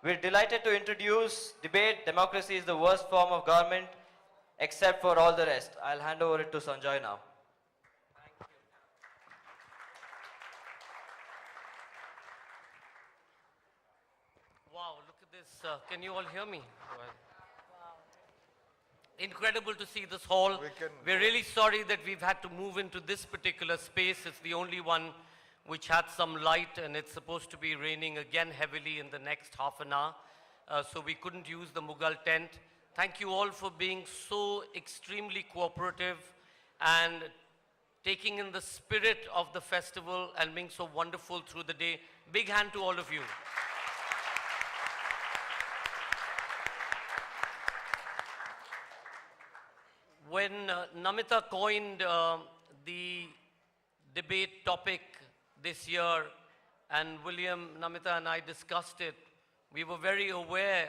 We're delighted to introduce debate. Democracy is the worst form of government except for all the rest. I'll hand over it to Sanjoy now. Wow, look at this. Can you all hear me? Incredible to see this hall. We're really sorry that we've had to move into this particular space. It's the only one which had some light, and it's supposed to be raining again heavily in the next half an hour. So we couldn't use the Mughal tent. Thank you all for being so extremely cooperative and taking in the spirit of the festival and being so wonderful through the day. Big hand to all of you. When Namita coined the debate topic this year, and William, Namita and I discussed it, we were very aware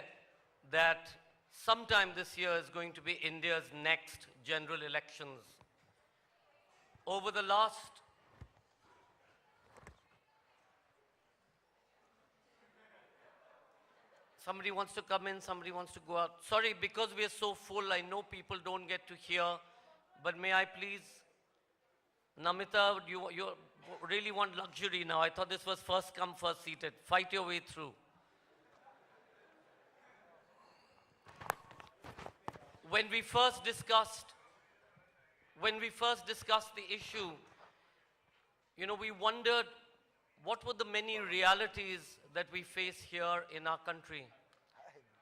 that sometime this year is going to be India's next general elections. Over the last somebody wants to come in, somebody wants to go out. Sorry, because we are so full, I know people don't get to hear, but may I please, Namita, you really want luxury now. I thought this was first come, first seated. Fight your way through. When we first discussed the issue, you know, we wondered what were the many realities that we face here in our country.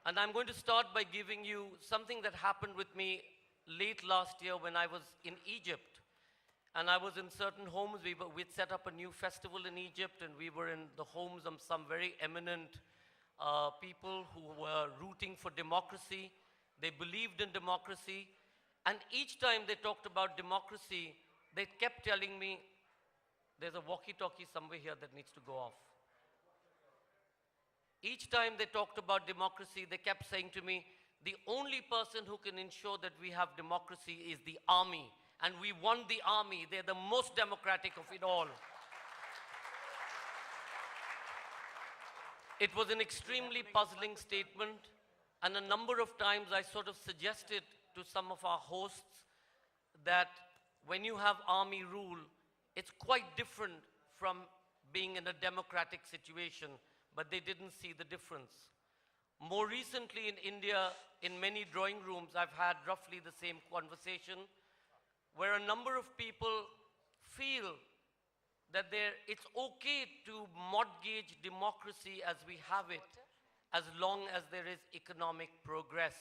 And I'm going to start by giving you something that happened with me late last year when I was in Egypt. And I was in certain homes. We'd set up a new festival in Egypt, and we were in the homes of some very eminent people who were rooting for democracy. They believed in democracy. And each time they talked about democracy, they kept telling me, there's a walkie-talkie somewhere here that needs to go off. Each time they talked about democracy, they kept saying to me, the only person who can ensure that we have democracy is the army. And we want the army. They're the most democratic of it all. It was an extremely puzzling statement. And a number of times I sort of suggested to some of our hosts that when you have army rule, it's quite different from being in a democratic situation, but they didn't see the difference. More recently in India, in many drawing rooms, I've had roughly the same conversation where a number of people feel that it's okay to mortgage democracy as we have it, as long as there is economic progress.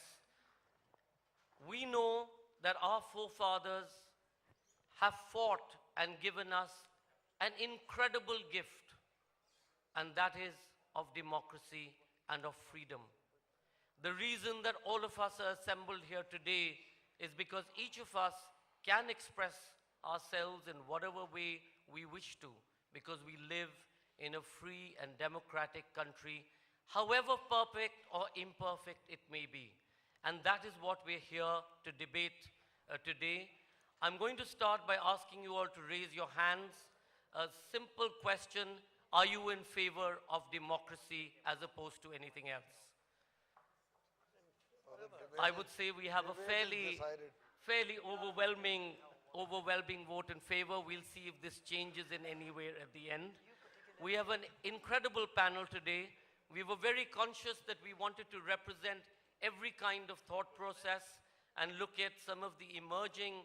We know that our forefathers have fought and given us an incredible gift, and that is of democracy and of freedom. The reason that all of us are assembled here today is because each of us can express ourselves in whatever way we wish to, because we live in a free and democratic country, however perfect or imperfect it may be. And that is what we're here to debate today. I'm going to start by asking you all to raise your hands. A simple question: are you in favor of democracy as opposed to anything else? I would say we have a fairly overwhelming vote in favor. We'll see if this changes in any way at the end. We have an incredible panel today. We were very conscious that we wanted to represent every kind of thought process and look at some of the emerging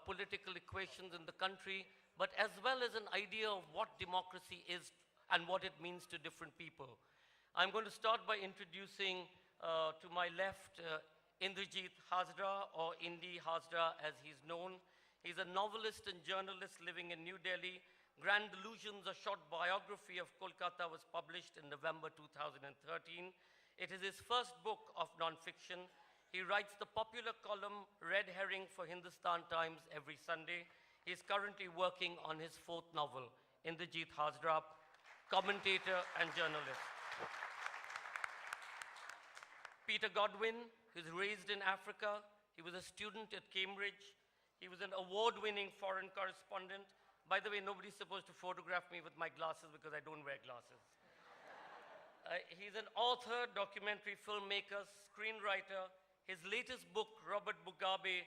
political equations in the country, but as well as an idea of what democracy is and what it means to different people. I'm going to start by introducing to my left Indrajit Hazra, or Indi Hazra as he's known. He's a novelist and journalist living in New Delhi. Grand Delusions, a short biography of Kolkata, was published in November 2013. It is his first book of nonfiction. He writes the popular column Red Herring for Hindustan Times every Sunday. He is currently working on his fourth novel, Indrajit Hazra, commentator and journalist. Peter Godwin, who's raised in Africa. He was a student at Cambridge. He was an award-winning foreign correspondent. By the way, nobody's supposed to photograph me with my glasses because I don't wear glasses. He's an author, documentary filmmaker, screenwriter. His latest book, Robert Mugabe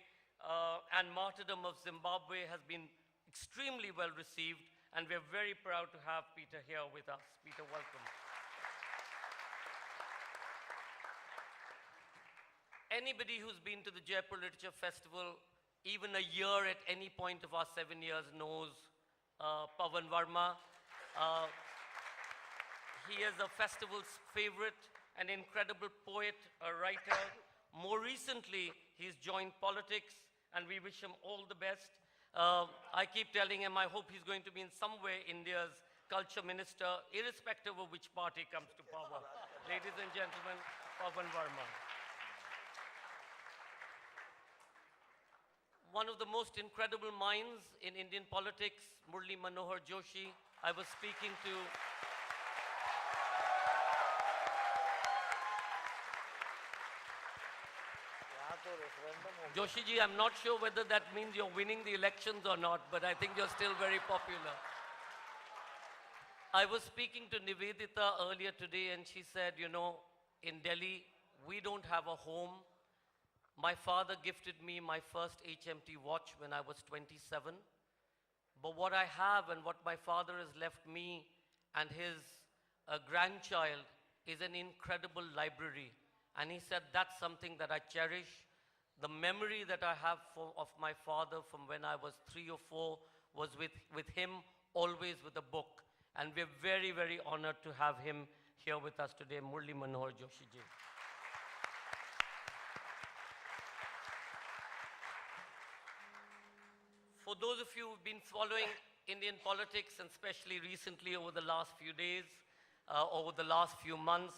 and Martyrdom of Zimbabwe, has been extremely well received, and we're very proud to have Peter here with us. Peter, welcome. Anybody who's been to the Jaipur Literature Festival, even a year at any point of our 7 years, knows Pawan Verma. He is the festival's favorite, an incredible poet, a writer. More recently, he's joined politics, and we wish him all the best. I keep telling him I hope he's going to be in some way India's culture minister, irrespective of which party comes to power. Ladies and gentlemen, Pawan Verma. One of the most incredible minds in Indian politics, Murli Manohar Joshi. I was speaking to Joshi ji, I'm not sure whether that means you're winning the elections or not, but I think you're still very popular. I was speaking to Nivedita earlier today, and she said, you know, in Delhi, we don't have a home. My father gifted me my first HMT watch when I was 27. But what I have and what my father has left me and his grandchild is an incredible library. And he said, that's something that I cherish. The memory that I have of my father from when I was 3 or 4 was with him, always with a book. And we're very, very honored to have him here with us today, Murli Manohar Joshi ji. For those of you who've been following Indian politics, and especially recently over the last few days, over the last few months,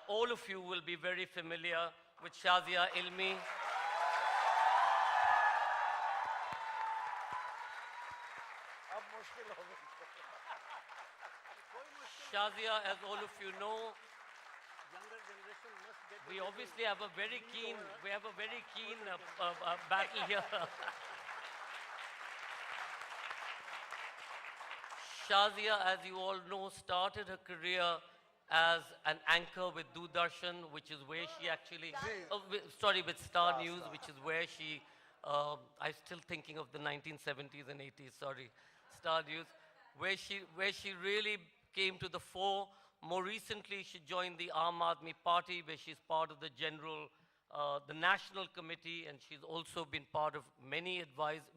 all of you will be very familiar with Shazia Ilmi. Shazia, as all of you know, we obviously have a very keen, battle here. Shazia, as you all know, started her career as an anchor with Doordarshan, which is where she actually, with Star News, which is where she, I'm still thinking of the 1970s and 80s, sorry, Star News, where she really came to the fore. More recently, she joined the Aam Aadmi Party, where she's part of the the National Committee, and she's also been part of many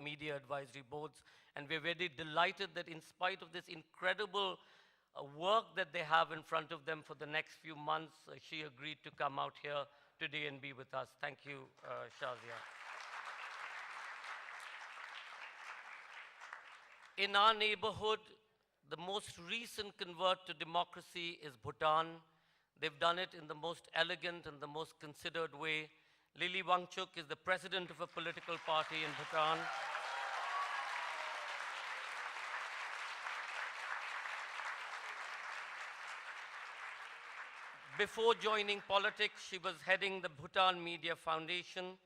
media advisory boards. And we're very delighted that in spite of this incredible work that they have in front of them for the next few months, she agreed to come out here today and be with us. Thank you, Shazia. In our neighborhood, the most recent convert to democracy is Bhutan. They've done it in the most elegant and the most considered way. Lili Wangchuk is the president of a political party in Bhutan. Before joining politics, she was heading the Bhutan Media Foundation.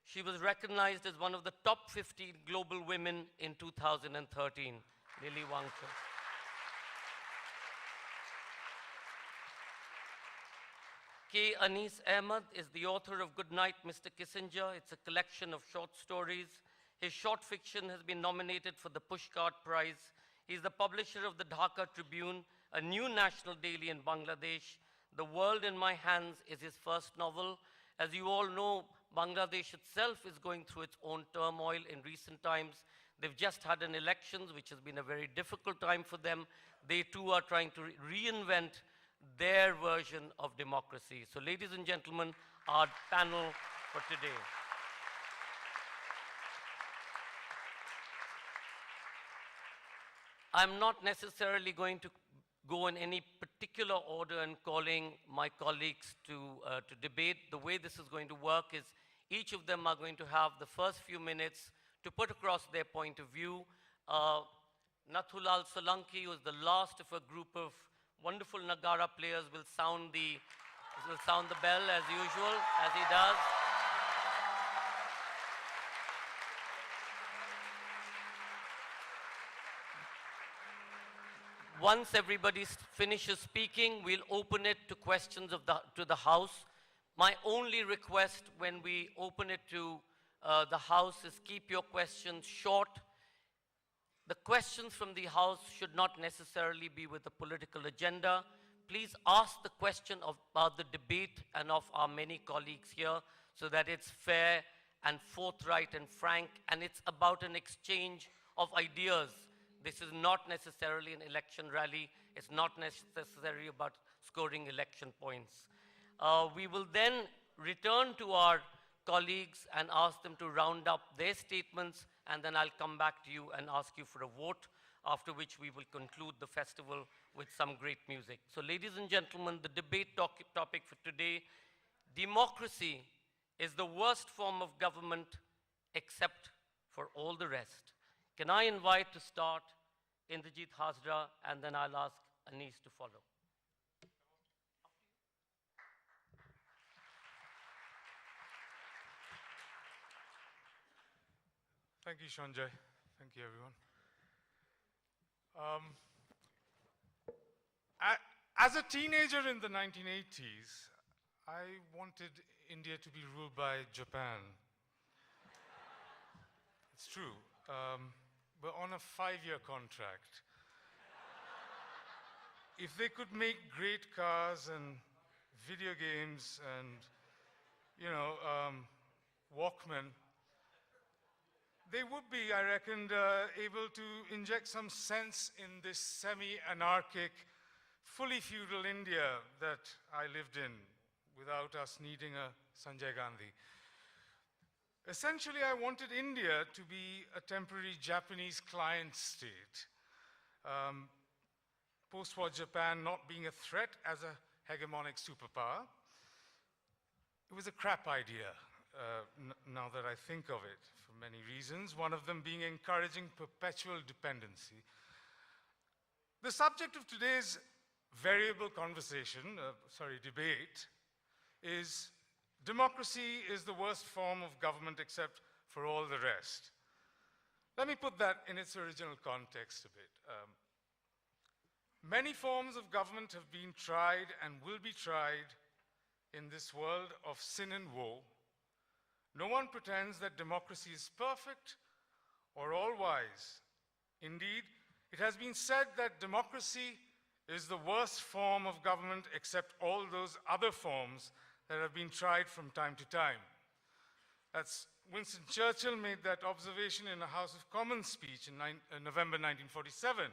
She was recognized as one of the top 15 global women in 2013, Lili Wangchuk. K. Anis Ahmed is the author of Goodnight, Mr. Kissinger. It's a collection of short stories. His short fiction has been nominated for the Pushcart Prize. He's the publisher of the Dhaka Tribune, a new national daily in Bangladesh. The World in My Hands is his first novel. As you all know, Bangladesh itself is going through its own turmoil in recent times. They've just had an elections, which has been a very difficult time for them. They too are trying to reinvent their version of democracy. So ladies and gentlemen, our panel for today. I'm not necessarily going to go in any particular order and calling my colleagues to debate. The way this is going to work is each of them are going to have the first few minutes to put across their point of view. Nathulal Solanki, who is the last of a group of wonderful Nagara players, will sound the bell as usual, as he does. Once everybody finishes speaking, we'll open it to questions to the House. My only request when we open it to the House is keep your questions short. The questions from the House should not necessarily be with a political agenda. Please ask the question about the debate and of our many colleagues here so that it's fair and forthright and frank, and it's about an exchange of ideas. This is not necessarily an election rally. It's not necessarily about scoring election points. We will then return to our colleagues and ask them to round up their statements, and then I'll come back to you and ask you for a vote, after which we will conclude the festival with some great music. So ladies and gentlemen, the debate topic for today, democracy is the worst form of government except for all the rest. Can I invite to start Indrajit Hazra, and then I'll ask Anis to follow. Thank you, Sanjay. Thank you, everyone. As a teenager in the 1980s, I wanted India to be ruled by Japan. It's true. But on a 5-year contract. If they could make great cars and video games and, Walkman, they would be, I reckon, able to inject some sense in this semi-anarchic, fully feudal India that I lived in without us needing a Sanjay Gandhi. Essentially, I wanted India to be a temporary Japanese client state. Post-war Japan not being a threat as a hegemonic superpower. It was a crap idea, now that I think of it, for many reasons, one of them being encouraging perpetual dependency. The subject of today's variable debate, is democracy is the worst form of government except for all the rest. Let me put that in its original context a bit. Many forms of government have been tried and will be tried in this world of sin and woe. No one pretends that democracy is perfect or all-wise. Indeed, it has been said that democracy is the worst form of government except all those other forms that have been tried from time to time. That's Winston Churchill made that observation in a House of Commons speech in November 1947,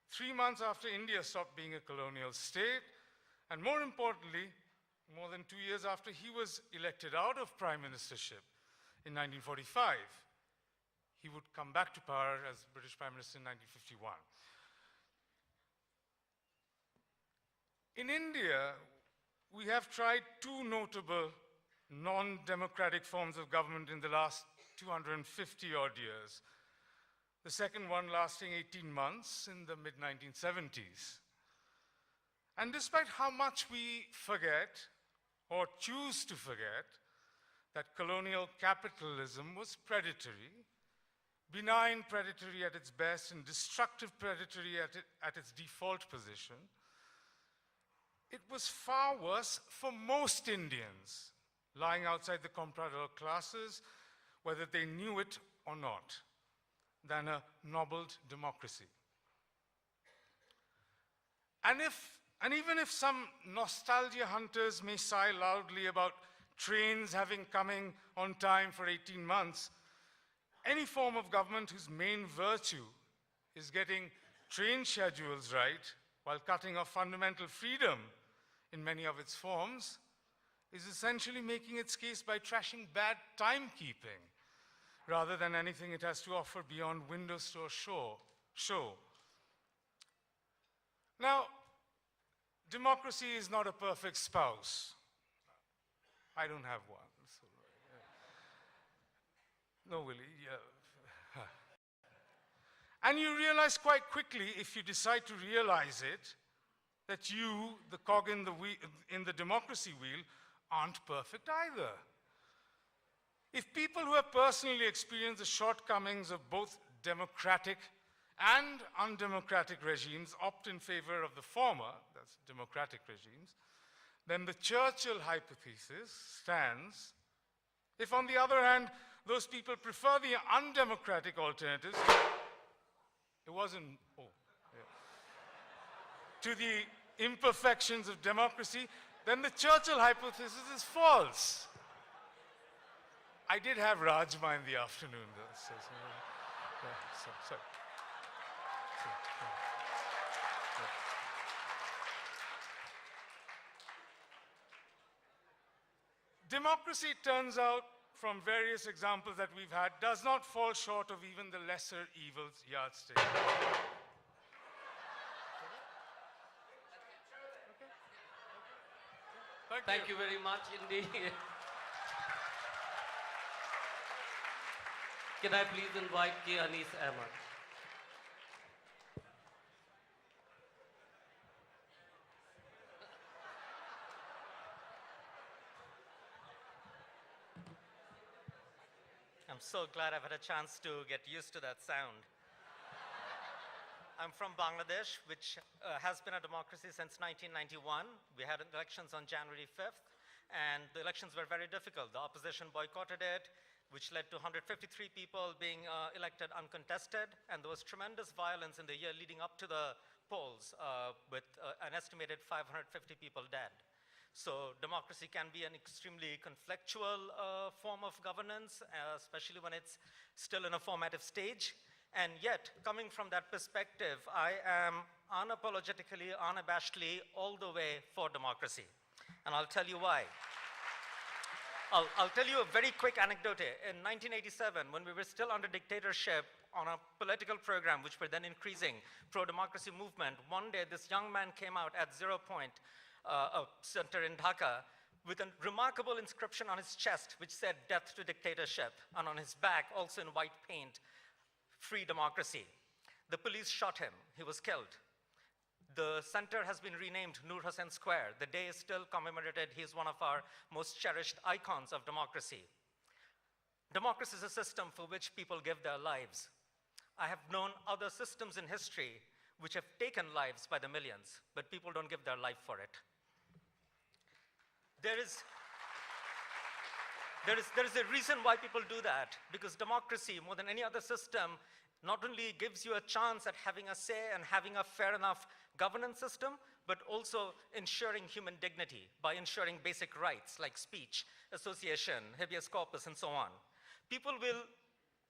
3 months after India stopped being a colonial state, and more importantly, more than 2 years after he was elected out of prime ministership in 1945. He would come back to power as British Prime Minister in 1951. In India, we have tried 2 notable non-democratic forms of government in the last 250-odd years. The second one lasting 18 months in the mid-1970s. And despite how much we forget, or choose to forget, that colonial capitalism was predatory, benign predatory at its best and destructive predatory at its default position, it was far worse for most Indians lying outside the comprador classes, whether they knew it or not, than a nobbled democracy. And even if some nostalgia hunters may sigh loudly about trains having coming on time for 18 months, any form of government whose main virtue is getting train schedules right while cutting off fundamental freedom in many of its forms is essentially making its case by trashing bad timekeeping rather than anything it has to offer beyond window store show. Now, democracy is not a perfect spouse. I don't have one. So, no, Willie. Yeah. And you realize quite quickly, if you decide to realize it, that you, the cog in the democracy wheel, aren't perfect either. If people who have personally experienced the shortcomings of both democratic and undemocratic regimes opt in favor of the former, that's democratic regimes, then the Churchill hypothesis stands. If, on the other hand, those people prefer the undemocratic alternatives, it wasn't, to the imperfections of democracy, then the Churchill hypothesis is false. I did have Rajma in the afternoon, though. Sorry. Democracy, it turns out, from various examples that we've had, does not fall short of even the lesser evils yardstick. Thank you very much indeed. Can I please invite K. Anis Ahmed? I'm so glad I've had a chance to get used to that sound. I'm from Bangladesh, which has been a democracy since 1991. We had elections on January 5th, and the elections were very difficult. The opposition boycotted it, which led to 153 people being elected uncontested, and there was tremendous violence in the year leading up to the polls, with an estimated 550 people dead. So democracy can be an extremely conflictual form of governance, especially when it's still in a formative stage. And yet, coming from that perspective, I am unapologetically, unabashedly, all the way for democracy. And I'll tell you why. I'll tell you a very quick anecdote here. In 1987, when we were still under dictatorship on a political program, which were then increasing, pro-democracy movement, one day this young man came out at 0 Point, a center in Dhaka, with a remarkable inscription on his chest, which said, "Death to dictatorship," and on his back, also in white paint, "Free democracy." The police shot him. He was killed. The center has been renamed Nur Hussain Square. The day is still commemorated. He is one of our most cherished icons of democracy. Democracy is a system for which people give their lives. I have known other systems in history which have taken lives by the millions, but people don't give their life for it. There is a reason why people do that, because democracy, more than any other system, not only gives you a chance at having a say and having a fair enough governance system, but also ensuring human dignity by ensuring basic rights like speech, association, habeas corpus, and so on. People will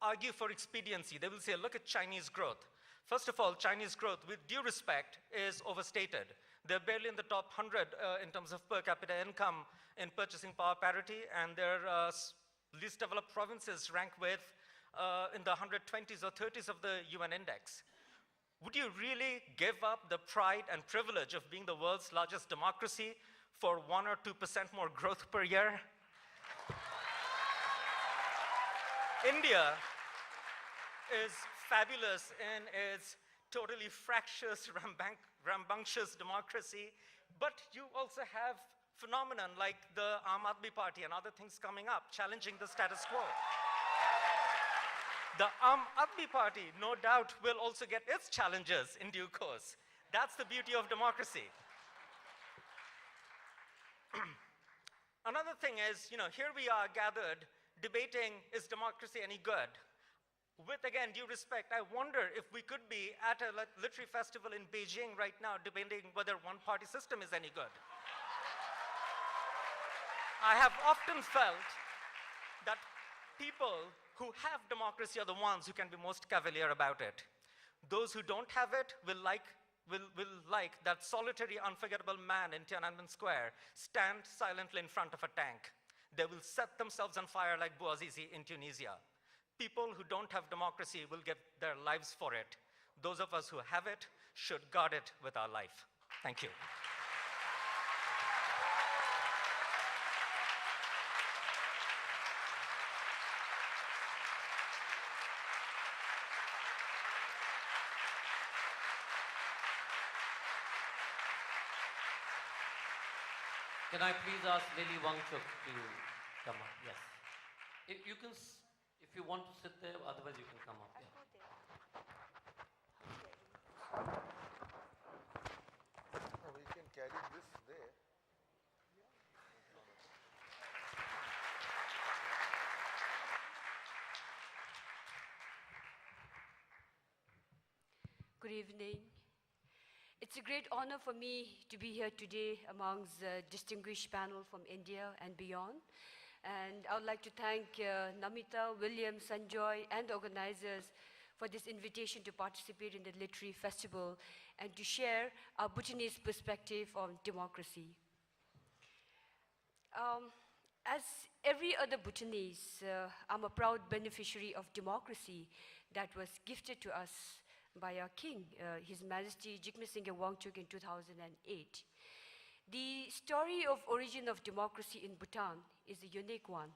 argue for expediency. They will say, look at Chinese growth. First of all, Chinese growth, with due respect, is overstated. They're barely in the top 100 in terms of per capita income in purchasing power parity, and their least developed provinces rank with in the 120s or 30s of the UN index. Would you really give up the pride and privilege of being the world's largest democracy for 1 or 2% more growth per year? India is fabulous in its totally fractious, rambunctious democracy, but you also have phenomenon like the Aam Aadmi Party and other things coming up, challenging the status quo. The Aam Aadmi Party, no doubt, will also get its challenges in due course. That's the beauty of democracy. Another thing is, here we are gathered debating, is democracy any good? With, again, due respect, I wonder if we could be at a literary festival in Beijing right now debating whether one-party system is any good. I have often felt that people who have democracy are the ones who can be most cavalier about it. Those who don't have it will like that solitary, unforgettable man in Tiananmen Square stand silently in front of a tank. They will set themselves on fire like Bouazizi in Tunisia. People who don't have democracy will give their lives for it. Those of us who have it should guard it with our life. Thank you. Can I please ask Lily Wangchuk to come up? Yes. If you want to sit there, otherwise you can come up. Yeah. We can carry this there. Good evening. It's a great honor for me to be here today amongst a distinguished panel from India and beyond. And I would like to thank Namita, William, Sanjoy, and the organizers for this invitation to participate in the literary festival and to share our Bhutanese perspective on democracy. As every other Bhutanese, I'm a proud beneficiary of democracy that was gifted to us by our king, His Majesty Jigme Singye Wangchuk in 2008. The story of origin of democracy in Bhutan is a unique one,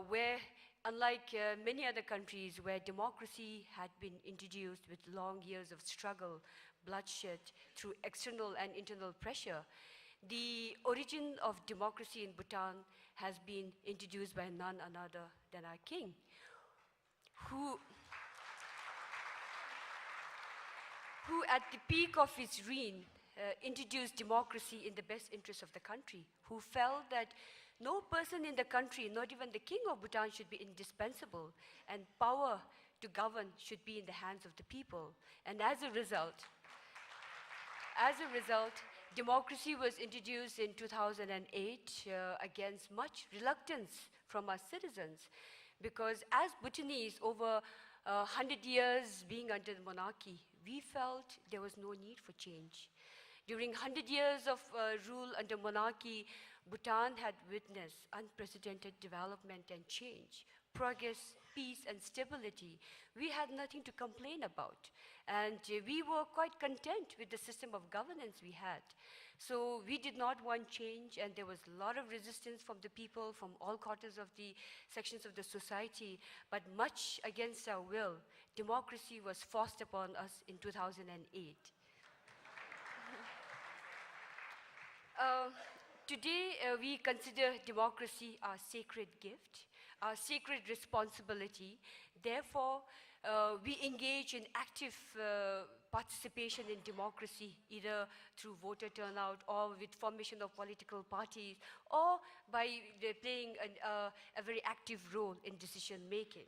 where unlike many other countries where democracy had been introduced with long years of struggle, bloodshed, through external and internal pressure, the origin of democracy in Bhutan has been introduced by none other than our king, who at the peak of his reign introduced democracy in the best interest of the country, who felt that no person in the country, not even the king of Bhutan, should be indispensable, and power to govern should be in the hands of the people. And as a result, democracy was introduced in 2008 against much reluctance from our citizens, because as Bhutanese, over 100 years being under the monarchy, we felt there was no need for change. During 100 years of rule under monarchy, Bhutan had witnessed unprecedented development and change, progress, peace, and stability. We had nothing to complain about, and we were quite content with the system of governance we had. So we did not want change, and there was a lot of resistance from the people, from all quarters of the sections of the society, but much against our will, democracy was forced upon us in 2008. Today, we consider democracy our sacred gift, our sacred responsibility. Therefore, we engage in active participation in democracy, either through voter turnout or with formation of political parties, or by playing a very active role in decision making.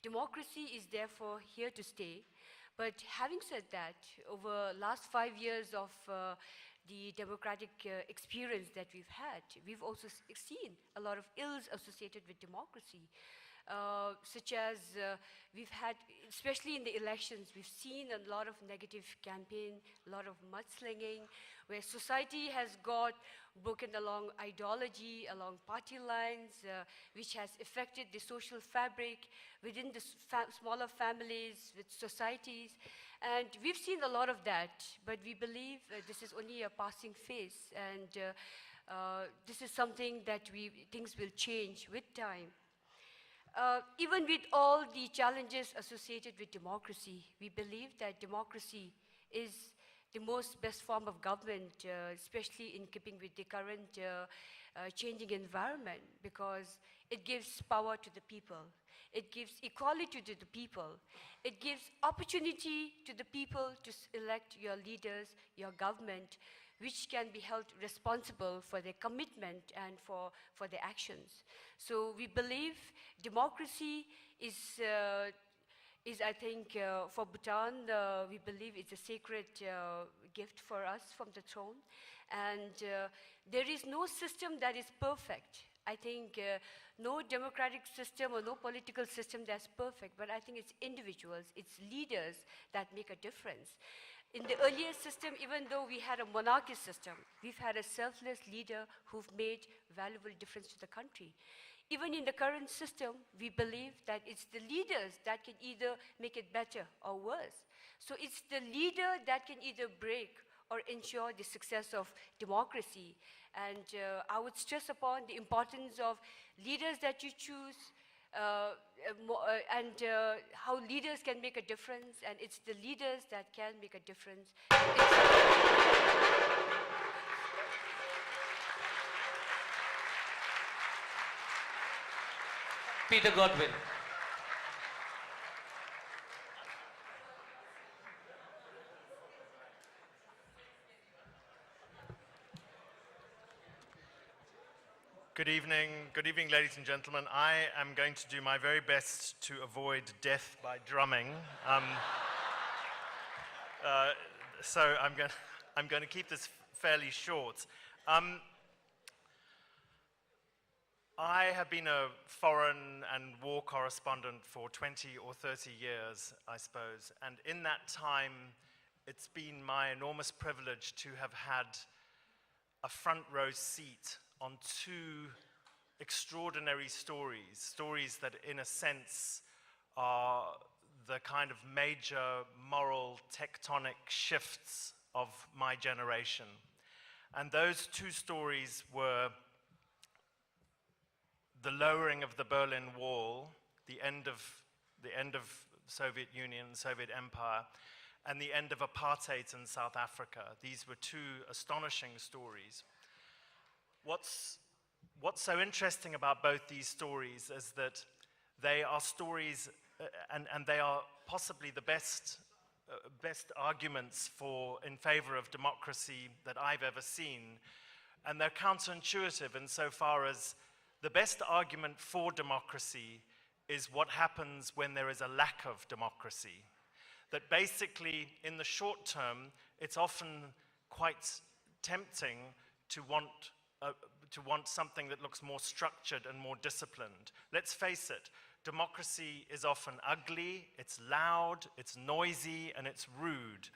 Democracy is therefore here to stay. But having said that, over last 5 years of the democratic experience that we've had, we've also seen a lot of ills associated with democracy, such as we've had, especially in the elections, we've seen a lot of negative campaign, a lot of mudslinging, where society has got broken along ideology, along party lines, which has affected the social fabric within the smaller families, with societies. And we've seen a lot of that, but we believe this is only a passing phase, and this is something that things will change with time. Even with all the challenges associated with democracy, we believe that democracy is the most best form of government, especially in keeping with the current changing environment, because it gives power to the people. It gives equality to the people. It gives opportunity to the people to elect your leaders, your government, which can be held responsible for their commitment and for their actions. So we believe democracy is I think, for Bhutan, we believe it's a sacred gift for us from the throne. And there is no system that is perfect. I think no democratic system or no political system that's perfect, but I think it's individuals, it's leaders that make a difference. In the earlier system, even though we had a monarchy system, we've had a selfless leader who've made valuable difference to the country. Even in the current system, we believe that it's the leaders that can either make it better or worse. So it's the leader that can either break or ensure the success of democracy. And I would stress upon the importance of leaders that you choose, and how leaders can make a difference, and it's the leaders that can make a difference. Peter Godwin. Good evening, ladies and gentlemen. I am going to do my very best to avoid death by drumming. So I'm going to keep this fairly short. I have been a foreign and war correspondent for 20 or 30 years, I suppose, and in that time, it's been my enormous privilege to have had a front row seat on two extraordinary stories that in a sense are the kind of major moral tectonic shifts of my generation. And those two stories were the lowering of the Berlin Wall, the end of Soviet Union, Soviet Empire, and the end of apartheid in South Africa. These were two astonishing stories. What's so interesting about both these stories is that they are stories, and they are possibly the best arguments in favor of democracy that I've ever seen. And they're counterintuitive insofar as the best argument for democracy is what happens when there is a lack of democracy. That basically, in the short term, it's often quite tempting to want something that looks more structured and more disciplined. Let's face it, democracy is often ugly, it's loud, it's noisy, and it's rude.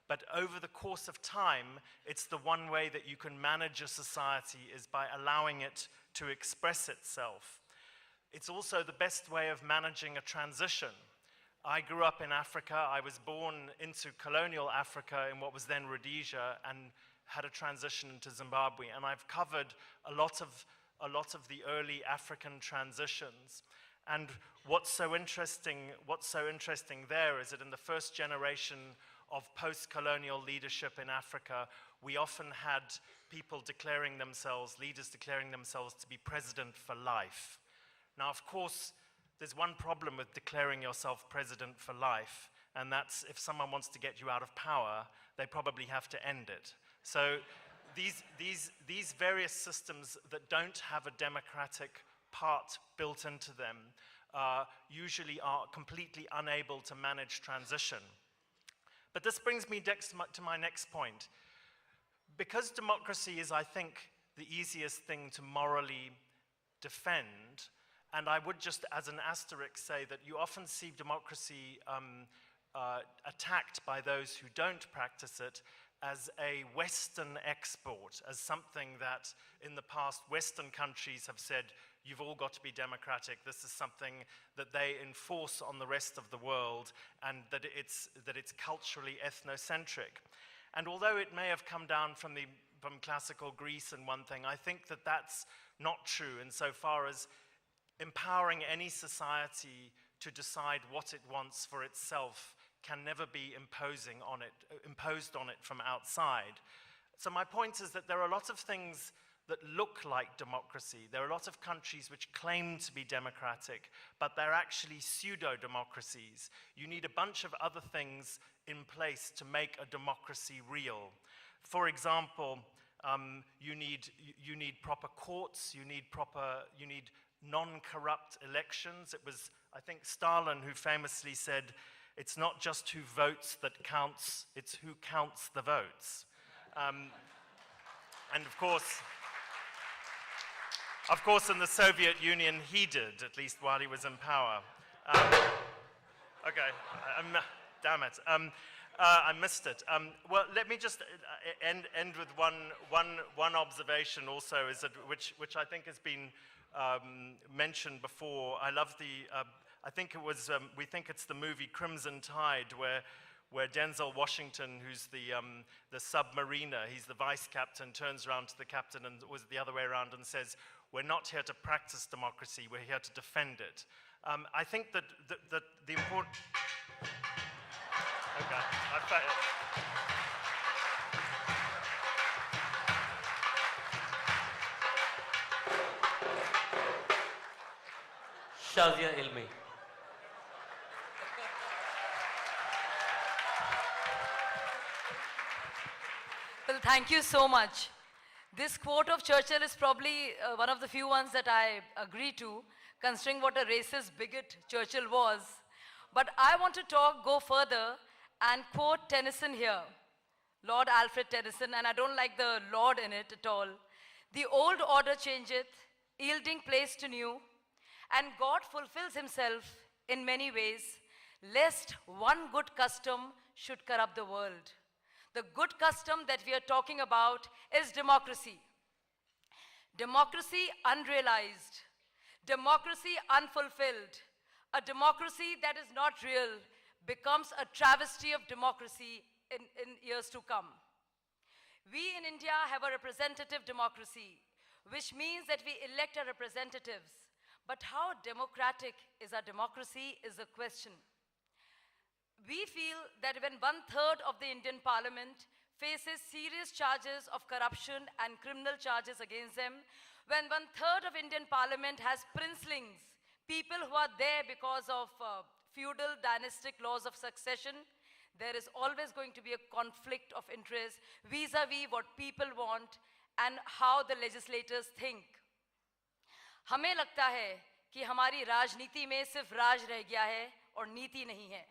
But over the course of time, it's the one way that you can manage a society is by allowing it to express itself. It's also the best way of managing a transition. I grew up in Africa. I was born into colonial Africa in what was then Rhodesia and had a transition into Zimbabwe. And I've covered a lot of the early African transitions. And what's so interesting there is that in the first generation of post-colonial leadership in Africa, we often had leaders declaring themselves to be president for life. Now, of course, there's one problem with declaring yourself president for life, and that's if someone wants to get you out of power, they probably have to end it. So these various systems that don't have a democratic part built into them usually are completely unable to manage transition. But this brings me to my next point. Because democracy is, I think, the easiest thing to morally defend, and I would just, as an asterisk, say that you often see democracy attacked by those who don't practice it as a Western export, as something that in the past Western countries have said, you've all got to be democratic. This is something that they enforce on the rest of the world, and that it's culturally ethnocentric. And although it may have come down from classical Greece and one thing, I think that that's not true insofar as empowering any society to decide what it wants for itself can never be imposed on it from outside. So my point is that there are a lot of things that look like democracy. There are a lot of countries which claim to be democratic, but they're actually pseudo-democracies. You need a bunch of other things in place to make a democracy real. For example, you need proper courts, you need non-corrupt elections. It was, I think, Stalin who famously said, it's not just who votes that counts, it's who counts the votes. And of course, in the Soviet Union, he did, at least while he was in power. Okay, damn it. I missed it. Well, let me just end with one observation also, is that which I think has been mentioned before. I love I think it was, we think it's the movie Crimson Tide, where Denzel Washington, who's the submariner, he's the vice captain, turns around to the captain, and was the other way around, and says, we're not here to practice democracy, we're here to defend it. I think that the important... Okay, Shazia Ilmi. Well, thank you so much. This quote of Churchill is probably one of the few ones that I agree to, considering what a racist bigot Churchill was. But I want to go further and quote Tennyson here, Lord Alfred Tennyson, and I don't like the Lord in it at all. The old order changeth, yielding place to new, and God fulfills himself in many ways, lest one good custom should corrupt the world. The good custom that we are talking about is democracy. Democracy unrealized, democracy unfulfilled, a democracy that is not real becomes a travesty of democracy in years to come. We in India have a representative democracy, which means that we elect our representatives. But how democratic is our democracy is the question. We feel that when 1/3 of the Indian Parliament faces serious charges of corruption and criminal charges against them, when 1/3 of Indian Parliament has princelings, people who are there because of feudal dynastic laws of succession, there is always going to be a conflict of interest vis-a-vis what people want and how the legislators think. हमें लगता है कि हमारी राजनीति में सिर्फ राज रह गया है और नीति नहीं है.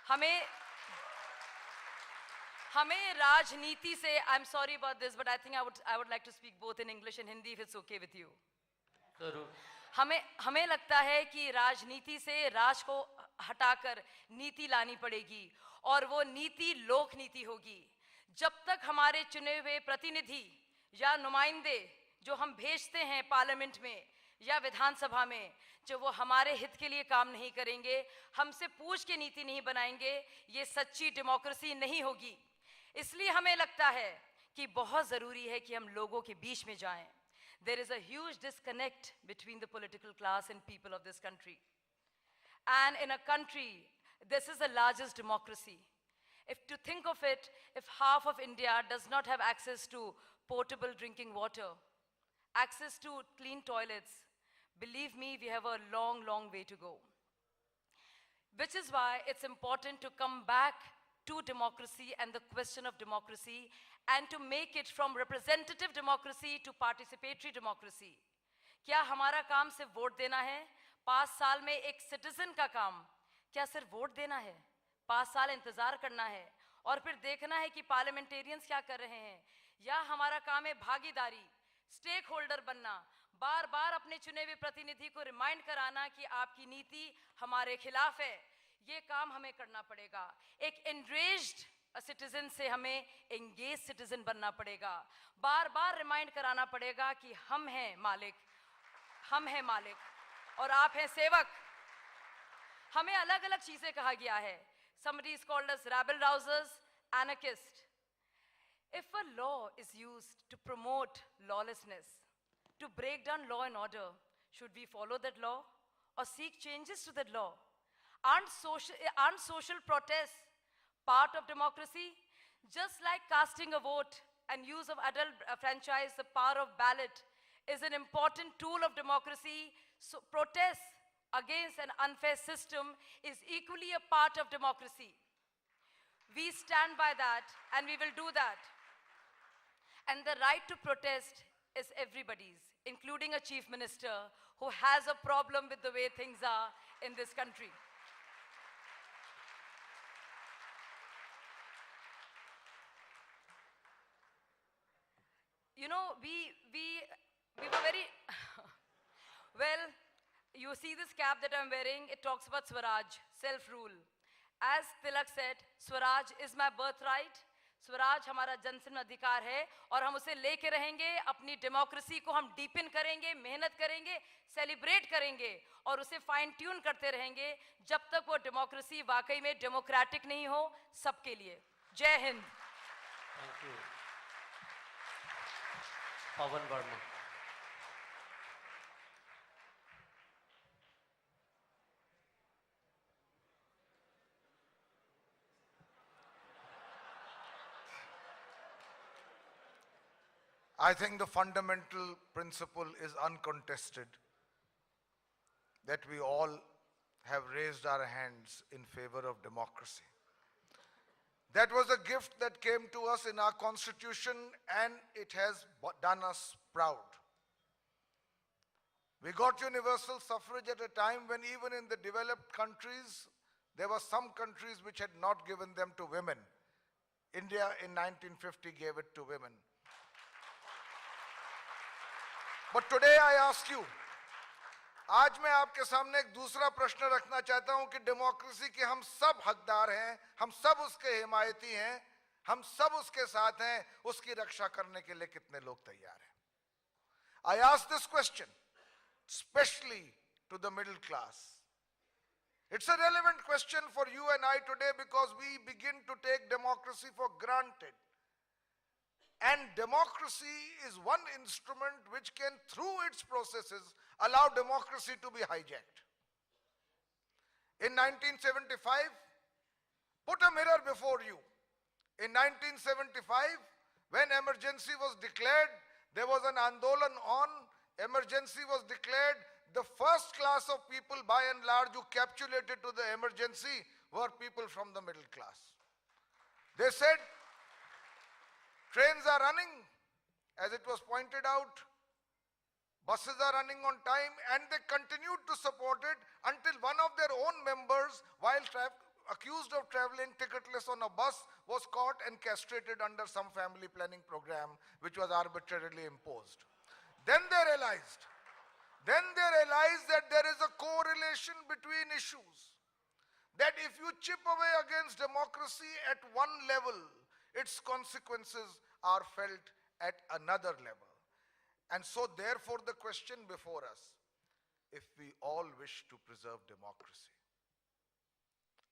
हमें राजनीति से, I'm sorry about this, but I think I would like to speak both in English and Hindi if it's okay with you. जरूर. हमें लगता है कि राजनीति से राज को हटाकर नीति लानी पड़ेगी और वो नीति लोक नीति होगी. जब तक हमारे चुने हुए प्रतिनिधि या नुमाइंदे जो हम भेजते हैं पार्लियामेंट में या विधानसभा में, जो वो हमारे हित के लिए काम नहीं करेंगे, हमसे पूछ के नीति नहीं बनाएंगे, ये सच्ची डेमोक्रेसी नहीं होगी. इसलिए हमें लगता है कि बहुत ज़रूरी है कि हम लोगों के बीच में जाएं. There is a huge disconnect between the political class and people of this country. And in a country, this is the largest democracy. If to think of it, if half of India does not have access to potable drinking water, access to clean toilets, believe me, we have a long, long way to go. Which is why it's important to come back to democracy and the question of democracy and to make it from representative democracy to participatory democracy. क्या हमारा काम सिर्फ vote देना है? 5 साल में एक citizen का काम क्या सिर्फ वोट देना है? 5 साल इंतजार करना है और फिर देखना है कि पार्लियामेंटेरियंस क्या कर रहे हैं? या हमारा काम है भागीदारी, स्टेक होल्डर बनना, बार बार अपने चुने हुए प्रतिनिधि को रिमाइंड कराना कि आपकी नीति हमारे खिलाफ है. ये काम हमें करना पड़ेगा. एक एनरेज्ड सिटीजन से हमें एंगेज सिटीजन बनना पड़ेगा. बार बार रिमाइंड कराना पड़ेगा कि हम हैं मालिक, हम हैं मालिक और आप हैं सेवक. हमें अलग अलग चीजें कहा गया है. Somebody is called as rabble rousers, anarchist. If a law is used to promote lawlessness, to break down law and order, should we follow that law or seek changes to that law? Aren't social protests part of democracy? Just like casting a vote and use of adult franchise, the power of ballot is an important tool of democracy. So protests against an unfair system is equally a part of democracy. We stand by that and we will do that. And the right to protest is everybody's, including a chief minister who has a problem with the way things are in this country. You know, we were very, well, you see this cap that I'm wearing, it talks about Swaraj, self-rule. As Tilak said, Swaraj is my birthright. Swaraj हमारा जनसंघ अधिकार है और हम उसे लेके रहेंगे. अपनी democracy को हम डीपन करेंगे, मेहनत करेंगे, सेलिब्रेट करेंगे और उसे फाइन ट्यून करते रहेंगे जब तक वो डेमोक्रेसी वाकई में डेमोक्रेटिक नहीं हो सबके लिए. जय Hind. Thank you. Pawan Verma. I think the fundamental principle is uncontested, that we all have raised our hands in favor of democracy. That was a gift that came to us in our constitution, and it has done us proud. We got universal suffrage at a time when even in the developed countries, there were some countries which had not given them to women. India in 1950 gave it to women. But today I ask you, आज मैं आपके सामने एक दूसरा प्रश्न रखना चाहता हूं कि डेमोक्रेसी के हम सब हकदार हैं, हम सब उसके हिमायती हैं, हम सब उसके साथ हैं, उसकी रक्षा करने के लिए कितने लोग तैयार हैं? I ask this question, especially to the middle class. It's a relevant question for you and I today because we begin to take democracy for granted. And democracy is one instrument which can, through its processes, allow democracy to be hijacked. In 1975, put a mirror before you. In 1975, when emergency was declared, there was an andolan on, emergency was declared, the first class of people by and large who capitulated to the emergency were people from the middle class. They said, trains are running, as it was pointed out, buses are running on time, and they continued to support it until one of their own members, while accused of traveling ticketless on a bus, was caught and castrated under some family planning program which was arbitrarily imposed. Then they realized that there is a correlation between issues. That if you chip away against democracy at one level, its consequences are felt at another level. And so therefore the question before us, if we all wish to preserve democracy,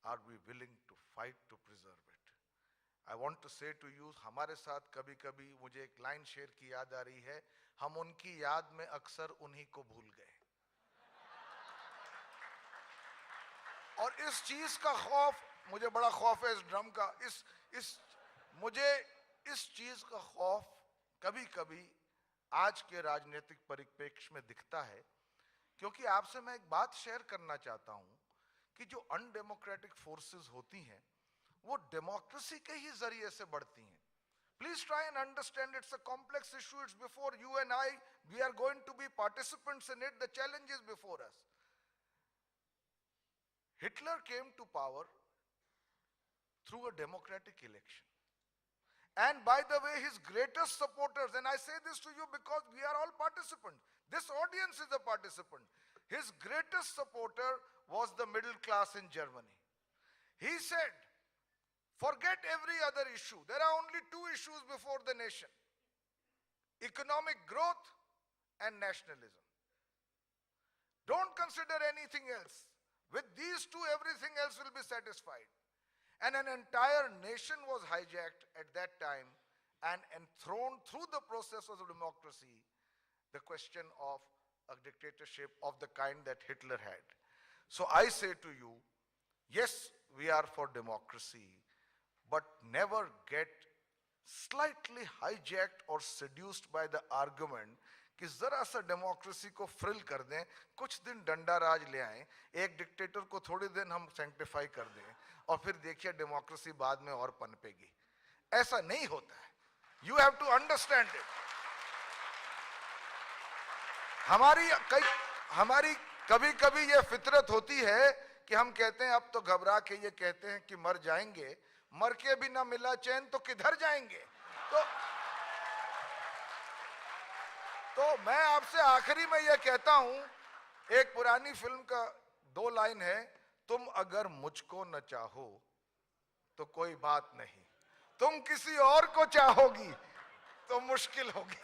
are we willing to fight to preserve it? I want to say to you, हमारे साथ कभी-कभी मुझे एक line share की याद आ रही है, हम उनकी याद में अक्सर उन्हीं को भूल गए। और इस चीज का खौफ, मुझे बड़ा खौफ है इस ड्रम का, मुझे इस चीज का खौफ कभी-कभी आज के राजनीतिक परिप्रेक्ष्य में दिखता है, क्योंकि आपसे मैं एक बात शेयर करना चाहता हूं कि जो अनडेमोक्रेटिक फोर्सेस होती हैं, वो डेमोक्रेसी के ही जरिए से बढ़ती हैं. Please try and understand, it's a complex issue. It's before you and I. We are going to be participants in it. The challenge is before us. Hitler came to power through a democratic election. And by the way, his greatest supporters, and I say this to you because we are all participants. This audience is a participant. His greatest supporter was the middle class in Germany. He said, forget every other issue. There are only two issues before the nation: economic growth and nationalism. Don't consider anything else. With these two, everything else will be satisfied. And an entire nation was hijacked at that time and enthroned through the process of democracy, the question of a dictatorship of the kind that Hitler had. So I say to you, yes, we are for democracy, but never get slightly hijacked or seduced by the argument कि जरा सा democracy को frill कर दें, कुछ दिन डंडा राज ले आएं, एक डिक्टेटर को थोड़े दिन हम सैंक्टिफाई कर दें और फिर देखिए डेमोक्रेसी बाद में और पनपेगी. ऐसा नहीं होता है. You have to understand it. हमारी कभी कभी ये फितरत होती है कि हम कहते हैं, अब तो घबरा के ये कहते हैं कि मर जाएंगे, मर के भी ना मिला चैन तो किधर जाएंगे. तो मैं आपसे आखिरी में यह कहता हूं, एक पुरानी फिल्म का दो लाइन है, तुम अगर मुझको न चाहो तो कोई बात नहीं, तुम किसी और को चाहोगी तो मुश्किल होगी.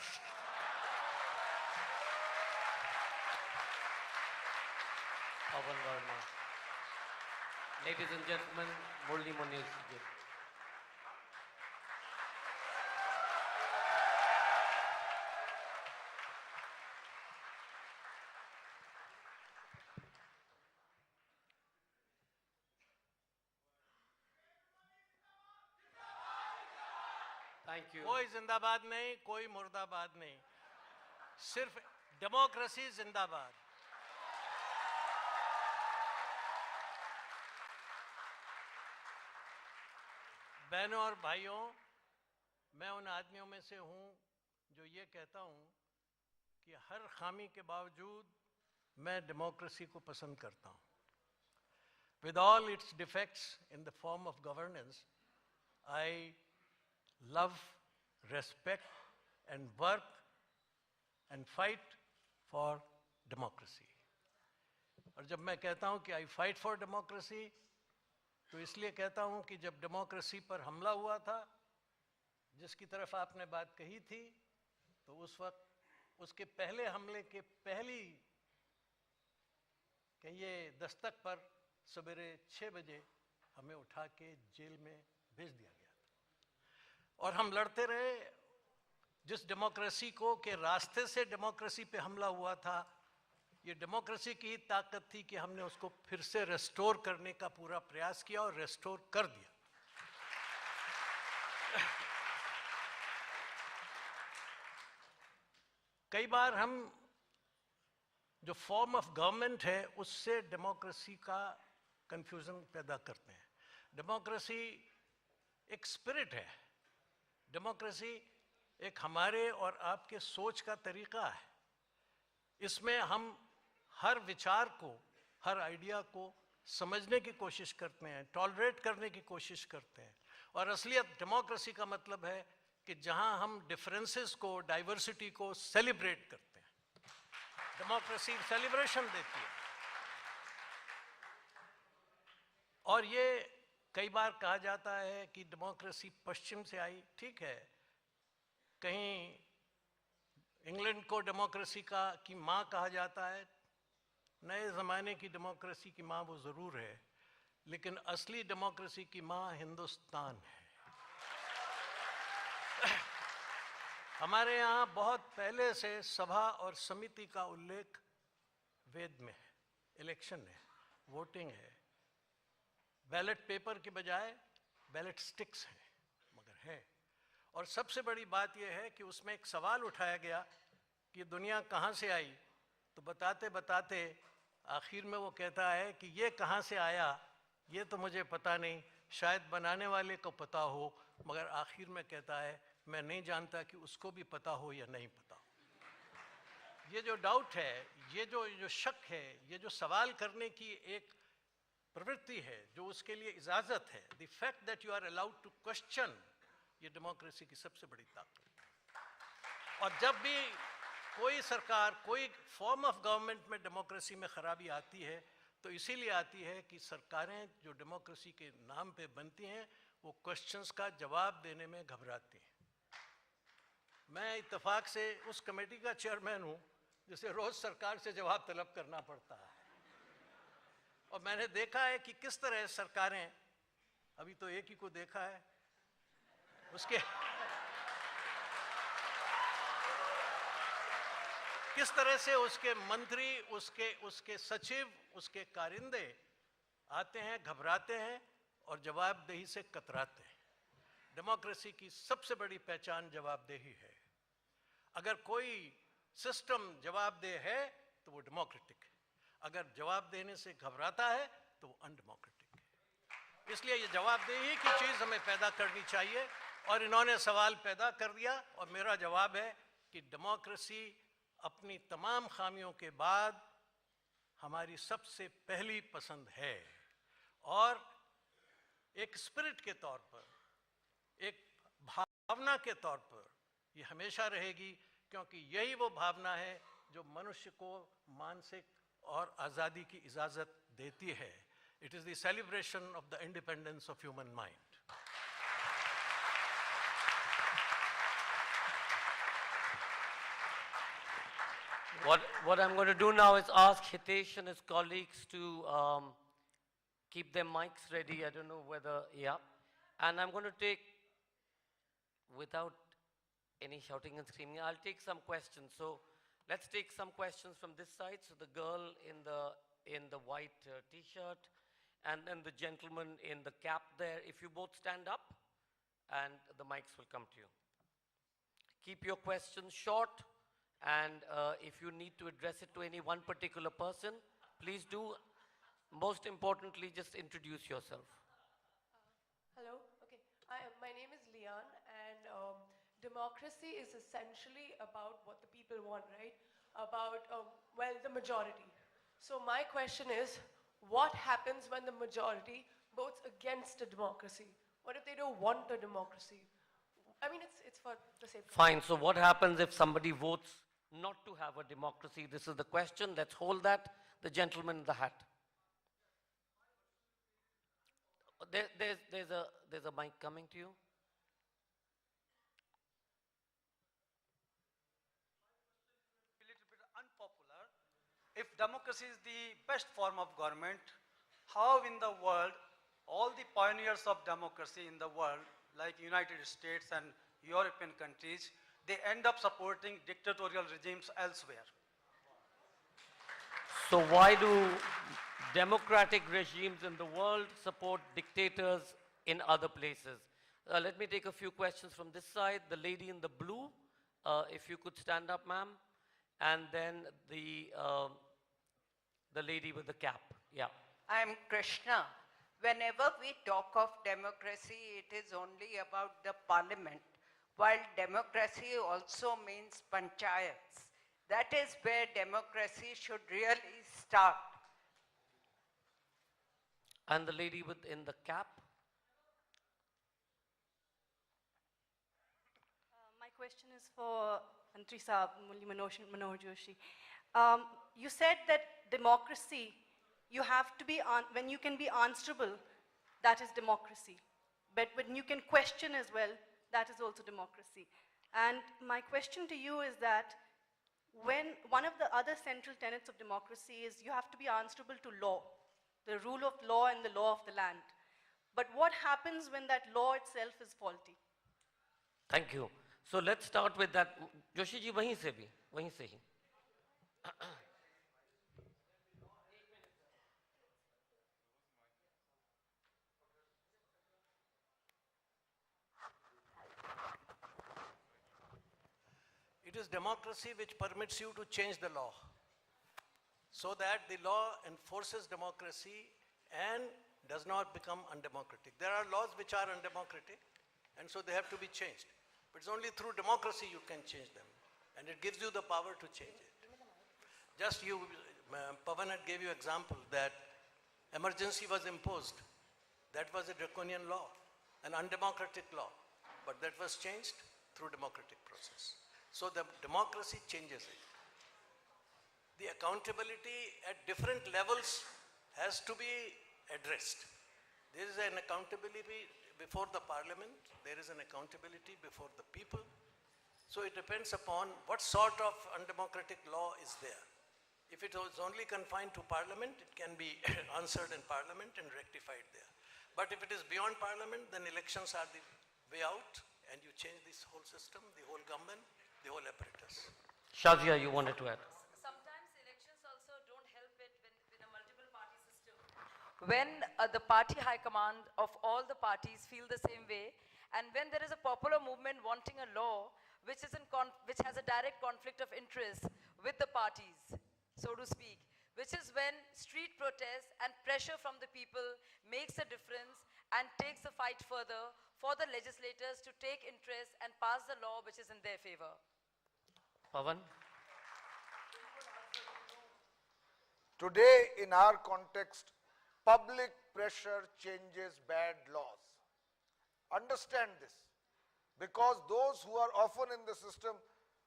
Ladies and gentlemen, Murli ji. Thank you. कोई जिंदाबाद नहीं, कोई मुर्दाबाद नहीं, सिर्फ डेमोक्रेसी जिंदाबाद. बहनों और भाइयों, मैं उन आदमियों में से हूँ जो ये कहता हूँ कि हर खामी के बावजूद मैं डेमोक्रेसी को पसंद करता हूँ. With all its defects in the form of governance, I love, respect and work and fight for democracy. और जब मैं कहता हूँ कि I fight for democracy, तो इसलिए कहता हूँ कि जब डेमोक्रेसी पर हमला हुआ था, जिसकी तरफ आपने बात कही थी, तो उस वक्त उसके पहले हमले के पहली कहिए दस्तक पर सवेरे 6 बजे हमें उठा के जेल में भेज दिया गया था. और हम लड़ते रहे जिस डेमोक्रेसी को के रास्ते से डेमोक्रेसी पे हमला हुआ था. ये डेमोक्रेसी की ताकत थी कि हमने उसको फिर से रेस्टोर करने का पूरा प्रयास किया और रेस्टोर कर दिया. कई बार हम जो फॉर्म ऑफ गवर्नमेंट है उससे डेमोक्रेसी का कंफ्यूजन पैदा करते हैं. डेमोक्रेसी एक स्पिरिट है. डेमोक्रेसी एक हमारे और आपके सोच का तरीका है. इसमें हम हर विचार को, हर आइडिया को समझने की कोशिश करते हैं, टॉलरेट करने की कोशिश करते हैं. और असलियत डेमोक्रेसी का मतलब है कि जहां हम डिफरेंसेस को, डाइवर्सिटी को सेलिब्रेट करते हैं. डेमोक्रेसी सेलिब्रेशन देती है. और ये कई बार कहा जाता है कि डेमोक्रेसी पश्चिम से आई. ठीक है, कहीं इंग्लैंड को डेमोक्रेसी की माँ कहा जाता है. नए ज़माने की डेमोक्रेसी की माँ वो ज़रूर है, लेकिन असली डेमोक्रेसी की माँ हिंदुस्तान है. हमारे यहाँ बहुत पहले से सभा और समिति का उल्लेख वेद में है. इलेक्शन है, वोटिंग है. बैलेट पेपर के बजाय बैलेट स्टिक्स हैं, मगर है. और सबसे बड़ी बात यह है कि उसमें एक सवाल उठाया गया कि दुनिया कहाँ से आई. तो बताते बताते आखिर में वो कहता है कि ये कहाँ से आया ये तो मुझे पता नहीं, शायद बनाने वाले को पता हो, मगर आखिर में कहता है मैं नहीं जानता कि उसको भी पता हो या नहीं पता हो. ये जो डाउट है, ये जो शक है, ये जो सवाल करने की एक प्रवृत्ति है, जो उसके लिए इजाज़त है, the fact that you are allowed to question, ये डेमोक्रेसी की सबसे बड़ी ताकत है. और जब भी कोई सरकार, कोई फॉर्म ऑफ गवर्नमेंट में डेमोक्रेसी में खराबी आती है, तो इसीलिए आती है कि सरकारें जो डेमोक्रेसी के नाम पे बनती हैं, वो क्वेश्चंस का जवाब देने में घबराती हैं. मैं इत्तेफाक से उस कमेटी का चेयरमैन हूँ जिसे रोज़ सरकार से जवाब तलब करना पड़ता है. और मैंने देखा है कि किस तरह सरकारें, अभी तो एक ही को देखा है, उसके किस तरह से उसके मंत्री, उसके सचिव, उसके कारिंदे आते हैं, घबराते हैं और जवाबदेही से कतराते हैं. डेमोक्रेसी की सबसे बड़ी पहचान जवाबदेही है. अगर कोई सिस्टम जवाबदेह है तो वो डेमोक्रेटिक है. अगर जवाब देने से घबराता है तो वो अनडेमोक्रेटिक है. इसलिए ये जवाबदेही की चीज़ हमें पैदा करनी चाहिए. और इन्होंने सवाल पैदा कर दिया और मेरा जवाब है कि डेमोक्रेसी अपनी तमाम खामियों के बाद हमारी सबसे पहली पसंद है. और एक स्पिरिट के तौर पर, एक भावना के तौर पर ये हमेशा रहेगी, क्योंकि यही वो भावना है जो मनुष्य को मानसिक और आज़ादी की इजाज़त देती है. It is the celebration of the independence of human mind. What I'm going to do now is ask Hitesh and his colleagues to keep their mics ready. I don't know whether, yeah. And I'm going to take, without any shouting and screaming, I'll take some questions. So let's take some questions from this side. So the girl in the white t-shirt, and then the gentleman in the cap there. If you both stand up, and the mics will come to you. Keep your questions short. And if you need to address it to any one particular person, please do. Most importantly, just introduce yourself. Hello. Okay. democracy is essentially about what the people want, right? About, well, the majority. So my question is, what happens when the majority votes against a democracy? What if they don't want a democracy? I mean, it's for the same. Fine. So what happens if somebody votes not to have a democracy? This is the question. Let's hold that. The gentleman in the hat. There's a mic coming to you. A little bit unpopular. If democracy is the best form of government, how in the world all the pioneers of democracy in the world, like United States and European countries, they end up supporting dictatorial regimes elsewhere? So why do democratic regimes in the world support dictators in other places? Let me take a few questions from this side. The lady in the blue, if you could stand up, ma'am. And then the lady with the cap. Yeah. I'm Krishna. Whenever we talk of democracy, it is only about the parliament, while democracy also means panchayats. That is where democracy should really start. And the lady in the cap. My question is for Mantri Saab, Murli Manohar Joshi. You said that democracy, you have to be, when you can be answerable, that is democracy. But when you can question as well, that is also democracy. And my question to you is that when one of the other central tenets of democracy is you have to be answerable to law, the rule of law and the law of the land. But what happens when that law itself is faulty? Thank you. So let's start with that. Joshi ji, wahin se bhi, wahin se hi. It is democracy which permits you to change the law so that the law enforces democracy and does not become undemocratic. There are laws which are undemocratic and so they have to be changed. But it's only through democracy you can change them and it gives you the power to change it. Just Pavan had gave you example that emergency was imposed. That was a draconian law, an undemocratic law, but that was changed through democratic process. So the democracy changes it. The accountability at different levels has to be addressed. There is an accountability before the parliament, there is an accountability before the people. So it depends upon what sort of undemocratic law is there. If it was only confined to parliament, it can be answered in parliament and rectified there. But if it is beyond parliament, then elections are the way out and you change this whole system, the whole government, the whole apparatus. Shazia, you wanted to add? Sometimes elections also don't help it when a multiple party system. When the party high command of all the parties feel the same way, and when there is a popular movement wanting a law which has a direct conflict of interest with the parties, so to speak, which is when street protests and pressure from the people makes a difference and takes the fight further for the legislators to take interest and pass the law which is in their favor. Pavan? Today, in our context, public pressure changes bad laws. Understand this. Because those who are often in the system,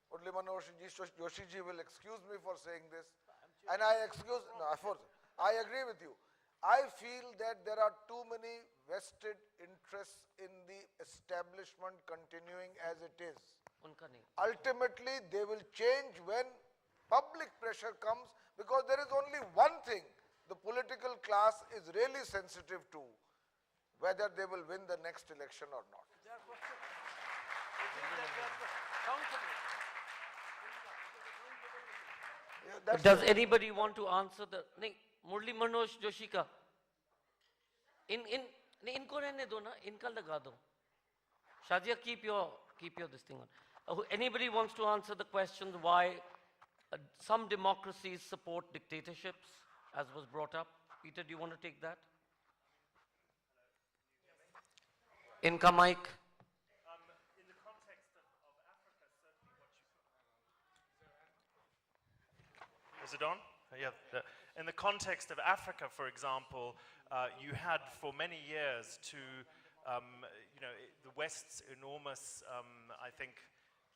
Murli Manohar Joshi ji will excuse me for saying this, and I agree with you. I feel that there are too many vested interests in the establishment continuing as it is. Ultimately, they will change when public pressure comes, because there is only one thing the political class is really sensitive to, whether they will win the next election or not. Does anybody want to answer the Murli Manohar Joshi ka? इनको रहने दो ना, इनका लगा दो. Shazia, keep your this thing on. Anybody wants to answer the questions why some democracies support dictatorships, as was brought up? Peter, do you want to take that? Inka mic. In the context of Is it on? Yeah. In the context of Africa, for example, you had for many years the West's enormous, I think,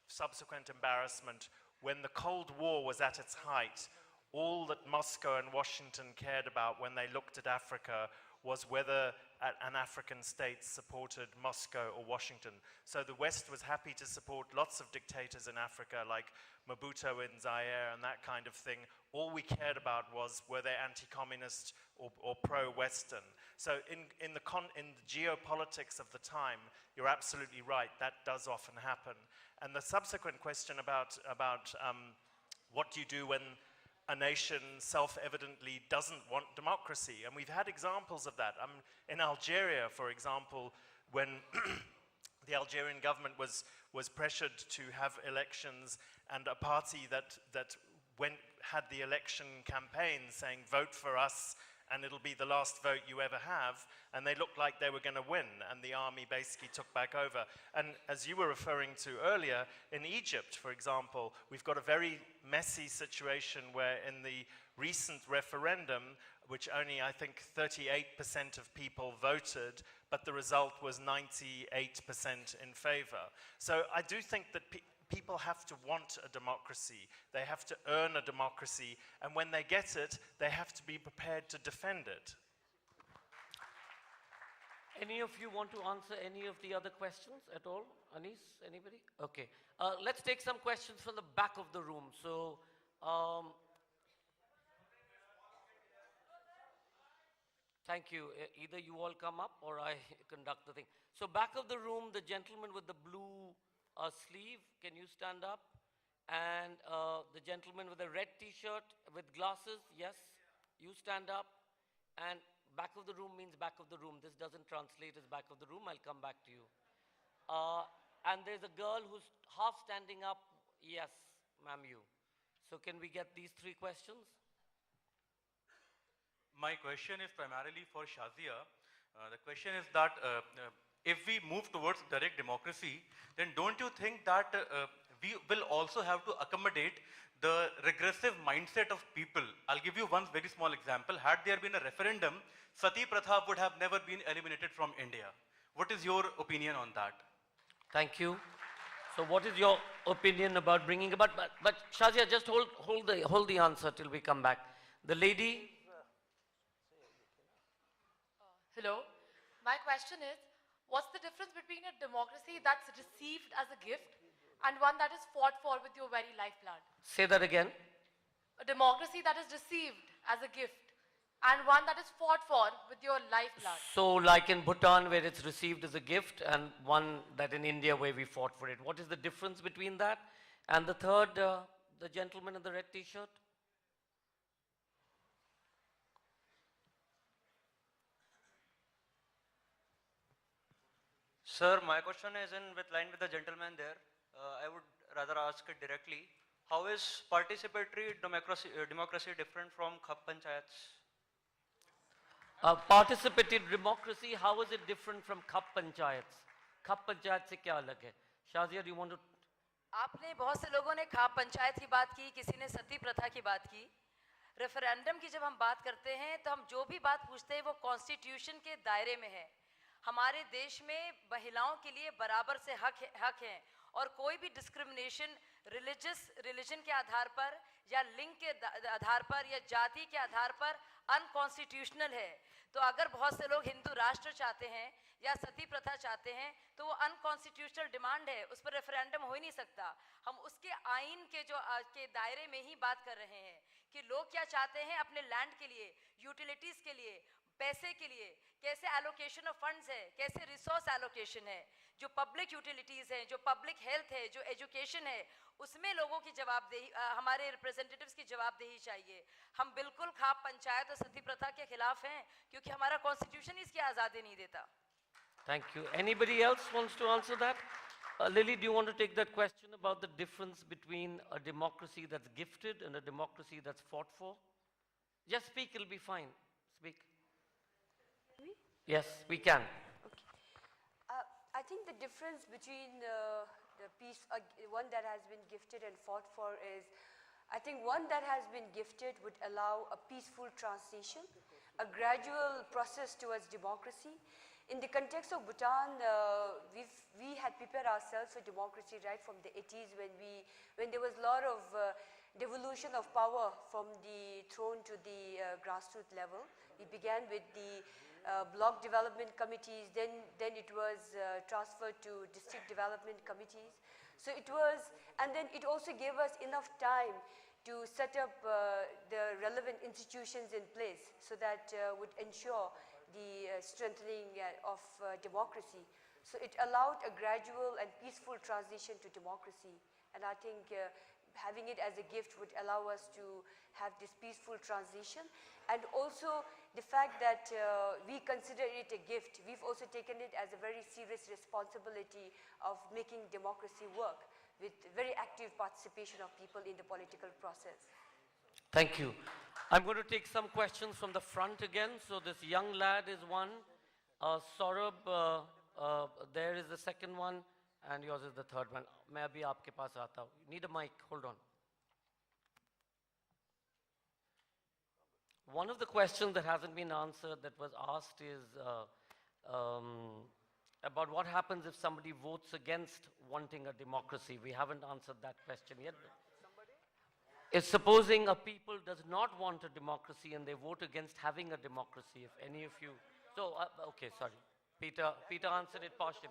subsequent embarrassment when the Cold War was at its height. All that Moscow and Washington cared about when they looked at Africa was whether an African state supported Moscow or Washington. So the West was happy to support lots of dictators in Africa, like Mobutu in Zaire and that kind of thing. All we cared about was were they anti-communist or pro-Western. So in the geopolitics of the time, you're absolutely right, that does often happen. And the subsequent question about what do you do when a nation self-evidently doesn't want democracy? And we've had examples of that. In Algeria, for example, when the Algerian government was pressured to have elections, and a party that had the election campaign saying, vote for us, and it'll be the last vote you ever have, and they looked like they were going to win, and the army basically took back over. And as you were referring to earlier, in Egypt, for example, we've got a very messy situation where in the recent referendum, which only, I think, 38% of people voted, but the result was 98% in favor. So I do think that people have to want a democracy. They have to earn a democracy, and when they get it, they have to be prepared to defend it. Any of you want to answer any of the other questions at all? Anis, anybody? Okay. Let's take some questions from the back of the room. So, thank you. Either you all come up or I conduct the thing. So back of the room, the gentleman with the blue sleeve, can you stand up? And the gentleman with the red t-shirt with glasses, yes, you stand up. And back of the room means back of the room. This doesn't translate as back of the room. I'll come back to you. And there's a girl who's half standing up. Yes, ma'am, you. So can we get these three questions? My question is primarily for Shazia. The question is that if we move towards direct democracy, then don't you think that we will also have to accommodate the regressive mindset of people? I'll give you one very small example. Had there been a referendum, Sati Pratha would have never been eliminated from India. What is your opinion on that? Thank you. So what is your opinion about bringing about, but Shazia, just hold the answer till we come back. The lady. Hello. My question is, what's the difference between a democracy that's received as a gift and one that is fought for with your very lifeblood? Say that again. A democracy that is received as a gift and one that is fought for with your lifeblood. So like in Bhutan where it's received as a gift, and one that in India where we fought for it. What is the difference between that? And the third, the gentleman in the red t-shirt. Sir, my question is with line with the gentleman there. I would rather ask it directly. How is participatory democracy different from Khap Panchayats? Participatory democracy, how is it different from Khap Panchayats? Khap Panchayat से क्या अलग है? Shazia, do you want to? आपने बहुत से लोगों ने खाप पंचायत की बात की, किसी ने सती प्रथा की बात की। रेफरेंडम की जब हम बात करते हैं तो हम जो भी बात पूछते हैं वो कॉन्स्टिट्यूशन के दायरे में है। हमारे देश में महिलाओं के लिए बराबर से हक हैं और कोई भी डिस्क्रिमिनेशन रिलीजन के आधार पर या लिंग के आधार पर या जाति के आधार पर अनकॉन्स्टिट्यूशनल है। तो अगर बहुत से लोग हिंदू राष्ट्र चाहते हैं या सती प्रथा चाहते हैं तो वो अनकॉन्स्टिट्यूशनल डिमांड है, उस पर रेफरेंडम हो ही नहीं सकता। हम उसके आइन के के दायरे में ही बात कर रहे हैं कि लोग क्या चाहते हैं अपने लैंड के लिए, यूटिलिटीज़ के लिए, पैसे के लिए, कैसे एलोकेशन ऑफ फंड्स है, कैसे रिसोर्स एलोकेशन है, जो पब्लिक यूटिलिटीज़ हैं, जो पब्लिक हेल्थ है, जो एजुकेशन है, उसमें लोगों की जवाबदेही, हमारे रिप्रेजेंटेटिव्स की जवाबदेही चाहिए। हम बिल्कुल खाप पंचायत और सती प्रथा के खिलाफ हैं क्योंकि हमारा कॉन्स्टिट्यूशन इसकी आज़ादी नहीं देता। Thank you. Anybody else wants to answer that? Lily, do you want to take that question about the difference between a democracy that's gifted and a democracy that's fought for? Just speak, it'll be fine. Speak. Yes, we can. Okay. I think the difference between the piece, one that has been gifted and fought for is, I think one that has been gifted would allow a peaceful transition, a gradual process towards democracy. In the context of Bhutan, we had prepared ourselves for democracy right from the 80s when there was a lot of devolution of power from the throne to the grassroots level. We began with the block development committees, then it was transferred to district development committees. So it was, and then it also gave us enough time to set up the relevant institutions in place so that would ensure the strengthening of democracy. So it allowed a gradual and peaceful transition to democracy. And I think having it as a gift would allow us to have this peaceful transition. And also the fact that we consider it a gift, we've also taken it as a very serious responsibility of making democracy work with very active participation of people in the political process. Thank you. I'm going to take some questions from the front again. So this young lad is one. Saurabh, there is the second one, and yours is the third one. मैं अभी आपके पास आता हूँ. Need a mic. Hold on. One of the questions that hasn't been answered that was asked is about what happens if somebody votes against wanting a democracy. We haven't answered that question yet. If supposing a people does not want a democracy and they vote against having a democracy, if any of you... So, okay, sorry. Peter answered it partially.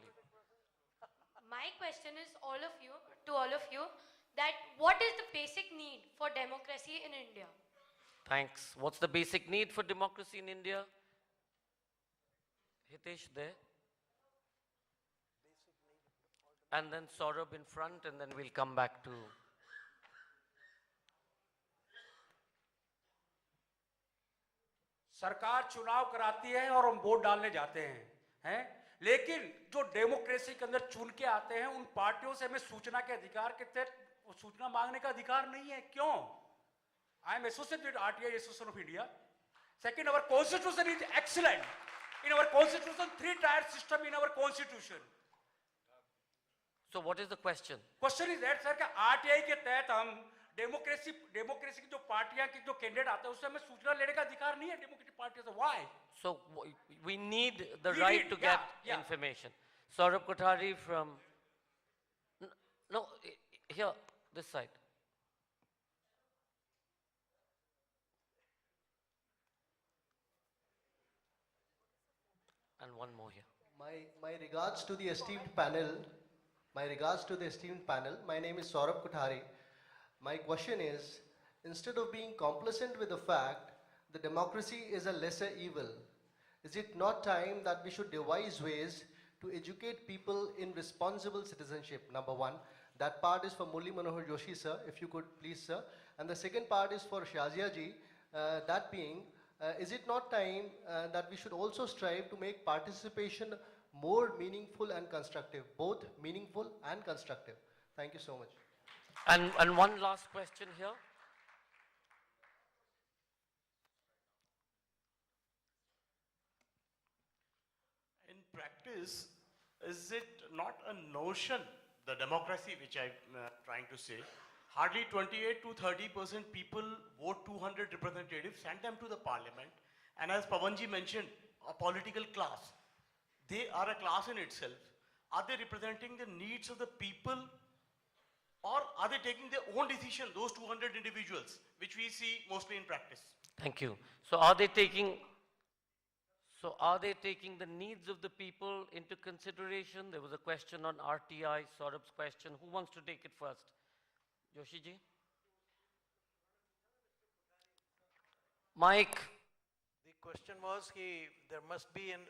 My question is to all of you, that what is the basic need for democracy in India? Thanks. What's the basic need for democracy in India? Hitesh there. And then Saurabh in front, and then we'll come back to... सरकार चुनाव कराती है और हम vote डालने जाते हैं, लेकिन जो डेमोक्रेसी के अंदर चुन के आते हैं उन पार्टियों से हमें सूचना के अधिकार के तहत सूचना मांगने का अधिकार नहीं है. क्यों? I am associated with RTI Association of India. Second, our constitution is excellent. In our constitution, 3-tier system in our constitution. So what is the question? Question is that, sir, कि RTI के तहत हम democracy की जो पार्टियां के जो candidate आते हैं उससे हमें सूचना लेने का अधिकार नहीं है डेमोक्रेटिक पार्टियों से. Why? So we need the right to get information. Saurabh Kothari from... No, here, this side. And one more here. My regards to the esteemed panel. My name is Saurabh Kothari. My question is, instead of being complacent with the fact that democracy is a lesser evil, is it not time that we should devise ways to educate people in responsible citizenship? Number one. That part is for Murli Manohar Joshi, sir, if you could please, sir. And the second part is for Shazia ji, that being, is it not time that we should also strive to make participation more meaningful and constructive, both meaningful and constructive? Thank you so much. And one last question here. In practice, is it not a notion, the democracy which I'm trying to say, hardly 28 to 30% people vote 200 representatives, send them to the parliament, and as Pavanji mentioned, a political class. They are a class in itself. Are they representing the needs of the people, or are they taking their own decision, those 200 individuals, which we see mostly in practice? Thank you. So are they taking the needs of the people into consideration? There was a question on RTI, Saurabh's question. Who wants to take it first? Joshi ji? Mike. The question was there must be an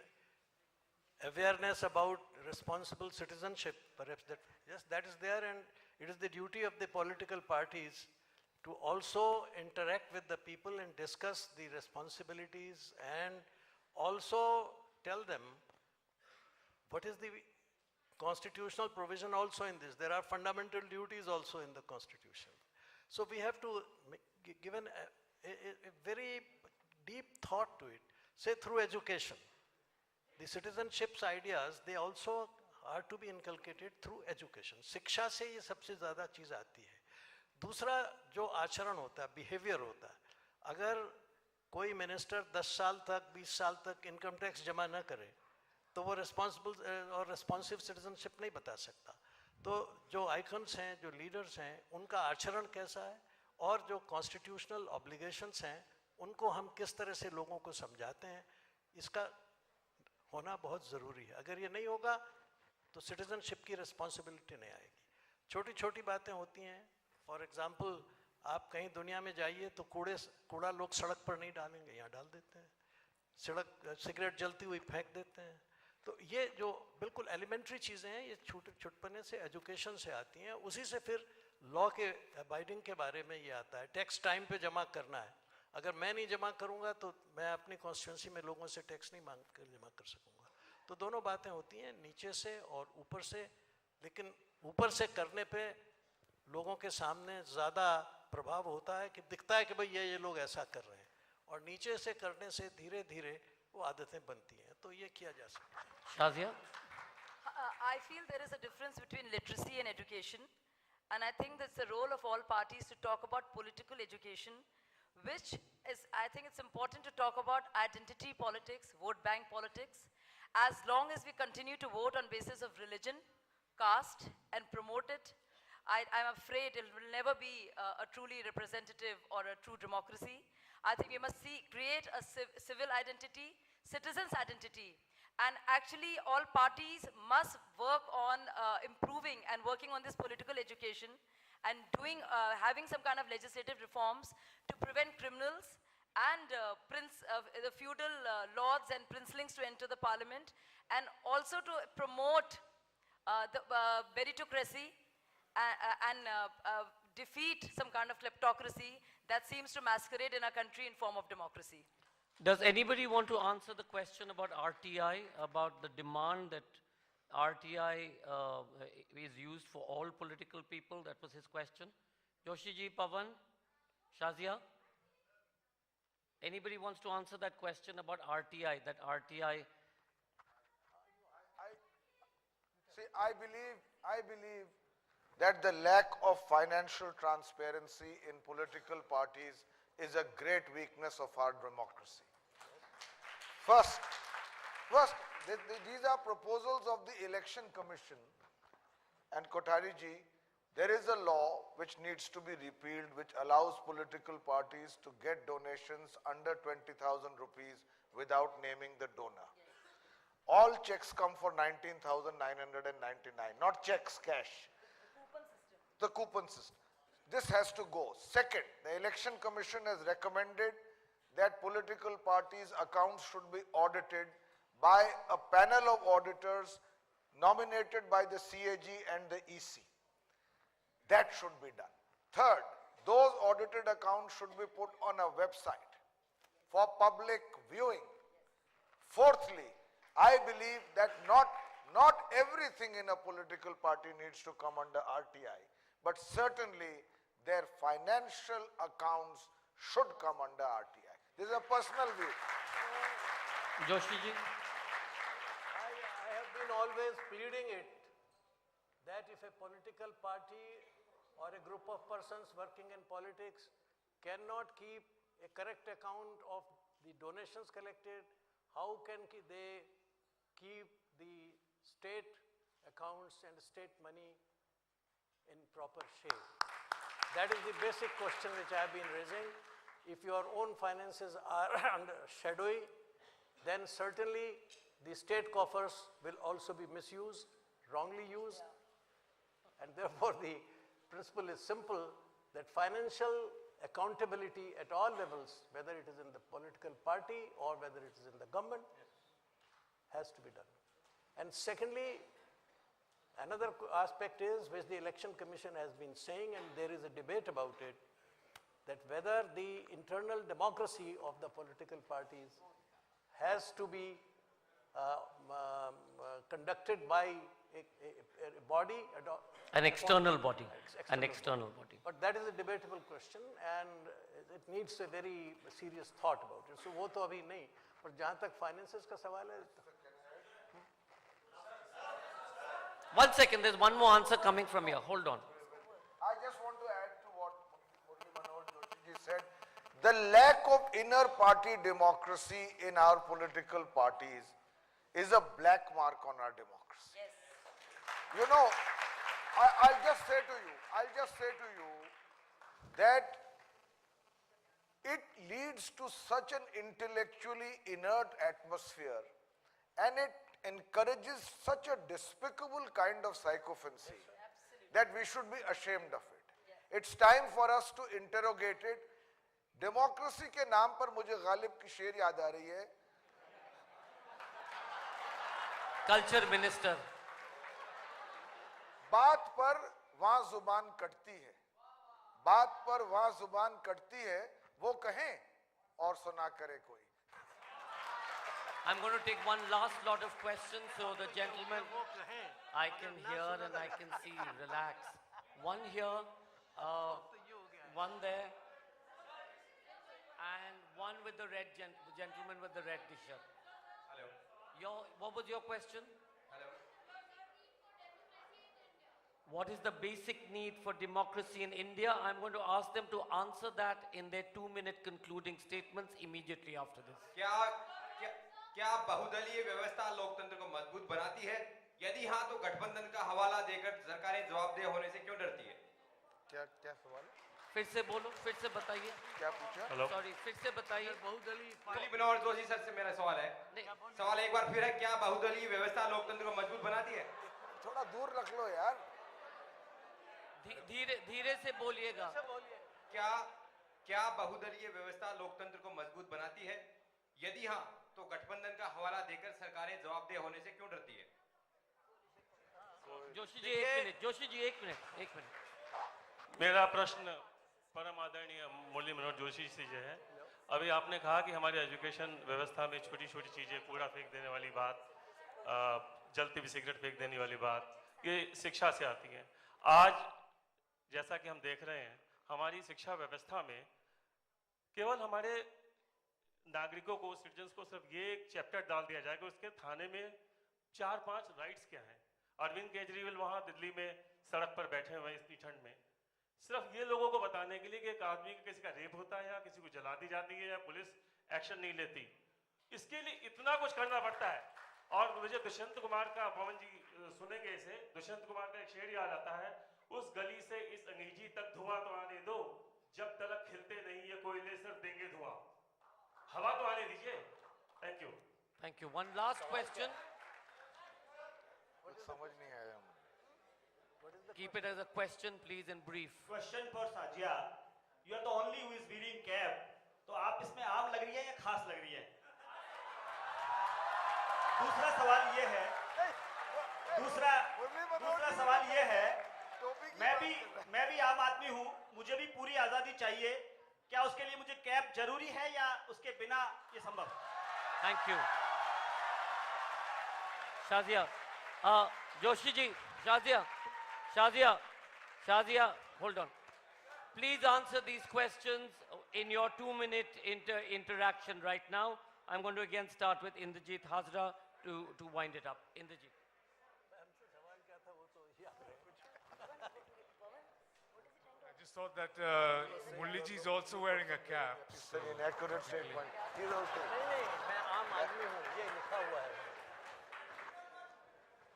awareness about responsible citizenship. Perhaps that, yes, that is there, and it is the duty of the political parties to also interact with the people and discuss the responsibilities and also tell them what is the constitutional provision also in this. There are fundamental duties also in the constitution. So we have to give a very deep thought to it, say through education. The citizenships ideas, they also are to be inculcated through education. शिक्षा से ये सबसे ज़्यादा चीज़ आती है. दूसरा जो आचरण होता है, बिहेवियर होता है, अगर कोई मिनिस्टर 10 साल तक 20 साल तक इनकम टैक्स जमा न करे तो वो रिस्पॉन्सिबल और रिस्पॉन्सिव सिटीजनशिप नहीं बता सकता। तो जो आइकन्स हैं, जो लीडर्स हैं, उनका आचरण कैसा है और जो कॉन्स्टिट्यूशनल ऑब्लिगेशंस हैं उनको हम किस तरह से लोगों को समझाते हैं, इसका होना बहुत ज़रूरी है। अगर ये नहीं होगा तो सिटीजनशिप की रिस्पॉन्सिबिलिटी नहीं आएगी। छोटी छोटी बातें होती हैं। फॉर एग्जांपल, आप कहीं दुनिया में जाइए तो कूड़ा लोग सड़क पर नहीं डालेंगे, यहाँ डाल देते हैं। सिगरेट जलती हुई फेंक देते हैं। तो ये जो बिल्कुल एलिमेंट्री चीज़ें हैं, ये छुटपने से, एजुकेशन से आती हैं। उसी से फिर लॉ के अबाइडिंग के बारे में ये आता है। टैक्स टाइम पे जमा करना है। अगर मैं नहीं जमा करूँगा तो मैं अपनी कॉन्स्टिट्यूंसी में लोगों से टैक्स नहीं मांग कर जमा कर सकूँगा। तो दोनों बातें होती हैं, नीचे से और ऊपर से। लेकिन ऊपर से करने पे लोगों के सामने ज़्यादा प्रभाव होता है कि दिखता है कि भाई ये लोग ऐसा कर रहे हैं, और नीचे से करने से धीरे धीरे वो आदतें बनती हैं। तो ये किया जा सकता है। Shazia? I feel there is a difference between literacy and education, and I think that's the role of all parties to talk about political education, which is, I think it's important to talk about identity politics, vote bank politics. As long as we continue to vote on basis of religion, caste, and promote it, I'm afraid it will never be a truly representative or a true democracy. I think we must create a civil identity, citizens' identity. And actually, all parties must work on improving and working on this political education and having some kind of legislative reforms to prevent criminals and the feudal lords and princelings to enter the parliament, and also to promote the meritocracy and defeat some kind of kleptocracy that seems to masquerade in our country in form of democracy. Does anybody want to answer the question about RTI, about the demand that RTI is used for all political people? That was his question. Joshi ji, Pavan, Shazia? Anybody wants to answer that question about RTI, that RTI? I believe that the lack of financial transparency in political parties is a great weakness of our democracy. First, these are proposals of the Election Commission, and Kothari ji, there is a law which needs to be repealed which allows political parties to get donations under 20,000 rupees without naming the donor. All checks come for 19,999, not checks, cash. The coupon system. This has to go. Second, the Election Commission has recommended that political parties' accounts should be audited by a panel of auditors nominated by the CAG and the EC. That should be done. Third, those audited accounts should be put on a website for public viewing. Fourthly, I believe that not everything in a political party needs to come under RTI, but certainly their financial accounts should come under RTI. This is a personal view. Joshi ji? I have been always pleading it that if a political party or a group of persons working in politics cannot keep a correct account of the donations collected, how can they keep the state accounts and state money in proper shape? That is the basic question which I have been raising. If your own finances are shadowy, then certainly the state coffers will also be misused, wrongly used. And therefore the principle is simple, that financial accountability at all levels, whether it is in the political party or whether it is in the government, has to be done. And secondly, another aspect is, which the Election Commission has been saying, and there is a debate about it, that whether the internal democracy of the political parties has to be conducted by a body. An external body. An external body. But that is a debatable question, and it needs a very serious thought about it. So वो तो अभी नहीं, पर जहाँ तक finances का सवाल है. 1 second, there's one more answer coming from here. Hold on. I just want to add to what said, the lack of inner party democracy in our political parties is a black mark on our democracy. Yes. You know, I'll just say to you that it leads to such an intellectually inert atmosphere and it encourages such a despicable kind of sycophancy that we should be ashamed of it. It's time for us to interrogate it. Democracy के नाम पर मुझे गालिब की शेर याद आ रही है. Culture Minister. बात पर वहां जुबान कटती है, बात पर वहां जुबान कटती है, वो कहें और सुना करे कोई. I'm going to take one last lot of questions so the gentleman I can hear and I can see. Relax. One here, one there, and one with the the gentleman with the red t-shirt. Hello. What was your question? Hello. What is the basic need for democracy in India? I'm going to ask them to answer that in their 2-minute concluding statements immediately after this. क्या बहुदलीय व्यवस्था लोकतंत्र को मजबूत बनाती है? यदि हाँ तो गठबंधन का हवाला देकर सरकारें जवाबदेह होने से क्यों डरती है? क्या सवाल है? फिर से बोलो, फिर से बताइए. क्या पूछा? सॉरी, फिर से बताइए. मुरली मनोहर जोशी सर से मेरा सवाल है. सवाल एक बार फिर है, क्या बहुदलीय व्यवस्था लोकतंत्र को मजबूत बनाती है? थोड़ा दूर रख लो यार. धीरे से बोलिएगा. क्या बहुदलीय व्यवस्था लोकतंत्र को मजबूत बनाती है? यदि हाँ तो गठबंधन का हवाला देकर सरकारें जवाबदेह होने से क्यों डरती है? जोशी जी एक मिनट. मेरा प्रश्न परम आदरणीय मुरली मनोहर जोशी से जो है, अभी आपने कहा कि हमारे एजुकेशन व्यवस्था में छोटी छोटी चीज़ें, कूड़ा फेंक देने वाली बात, जलती हुई सिगरेट फेंक देने वाली बात, ये शिक्षा से आती है. आज जैसा कि हम देख रहे हैं, हमारी शिक्षा व्यवस्था में केवल हमारे नागरिकों को, सिटीजन्स को सिर्फ ये एक चैप्टर डाल दिया जाए कि उसके थाने में 4-5 राइट्स क्या हैं. अरविंद केजरीवाल वहाँ दिल्ली में सड़क पर बैठे हुए हैं इतनी ठंड में, सिर्फ ये लोगों को बताने के लिए कि एक आदमी का किसी का रेप होता है या किसी को जला दी जाती है या पुलिस एक्शन नहीं लेती, इसके लिए इतना कुछ करना पड़ता है. और मुझे दुष्यंत कुमार का, पवन जी सुनेंगे इसे, दुष्यंत कुमार का एक शेर याद आता है, उस गली से इस अंगीजी तक धुआं तो आने दो, जब तलक खिलते नहीं ये कोयले सिर्फ देंगे धुआं. हवा तो आने दीजिए. Thank you. One last question. कुछ समझ नहीं आया. Keep it as a question, please, in brief. Question for Shazia. You are the only who is wearing cap. तो आप इसमें आम लग रही है या खास लग रही है? दूसरा सवाल ये है. दूसरा सवाल ये है. मैं भी आम आदमी हूँ. मुझे भी पूरी आजादी चाहिए. क्या उसके लिए मुझे कैप जरूरी है या उसके बिना ये संभव? Thank you. Shazia. Joshi ji, Shazia, hold on. Please answer these questions in your 2-minute interaction right now. I'm going to again start with Indrajit Hazra to wind it up. Indrajit. I just thought that Murli ji is also wearing a cap. It's an inaccurate statement. He's also.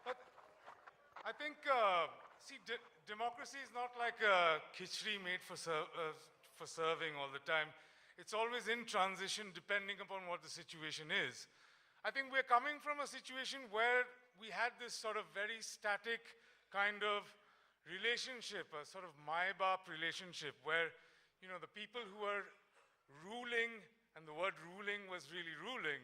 But I think, see, democracy is not like a khichdi made for serving all the time. It's always in transition depending upon what the situation is. I think we're coming from a situation where we had this sort of very static kind of relationship, a sort of my-bap relationship where, you know, the people who were ruling, and the word ruling was really ruling,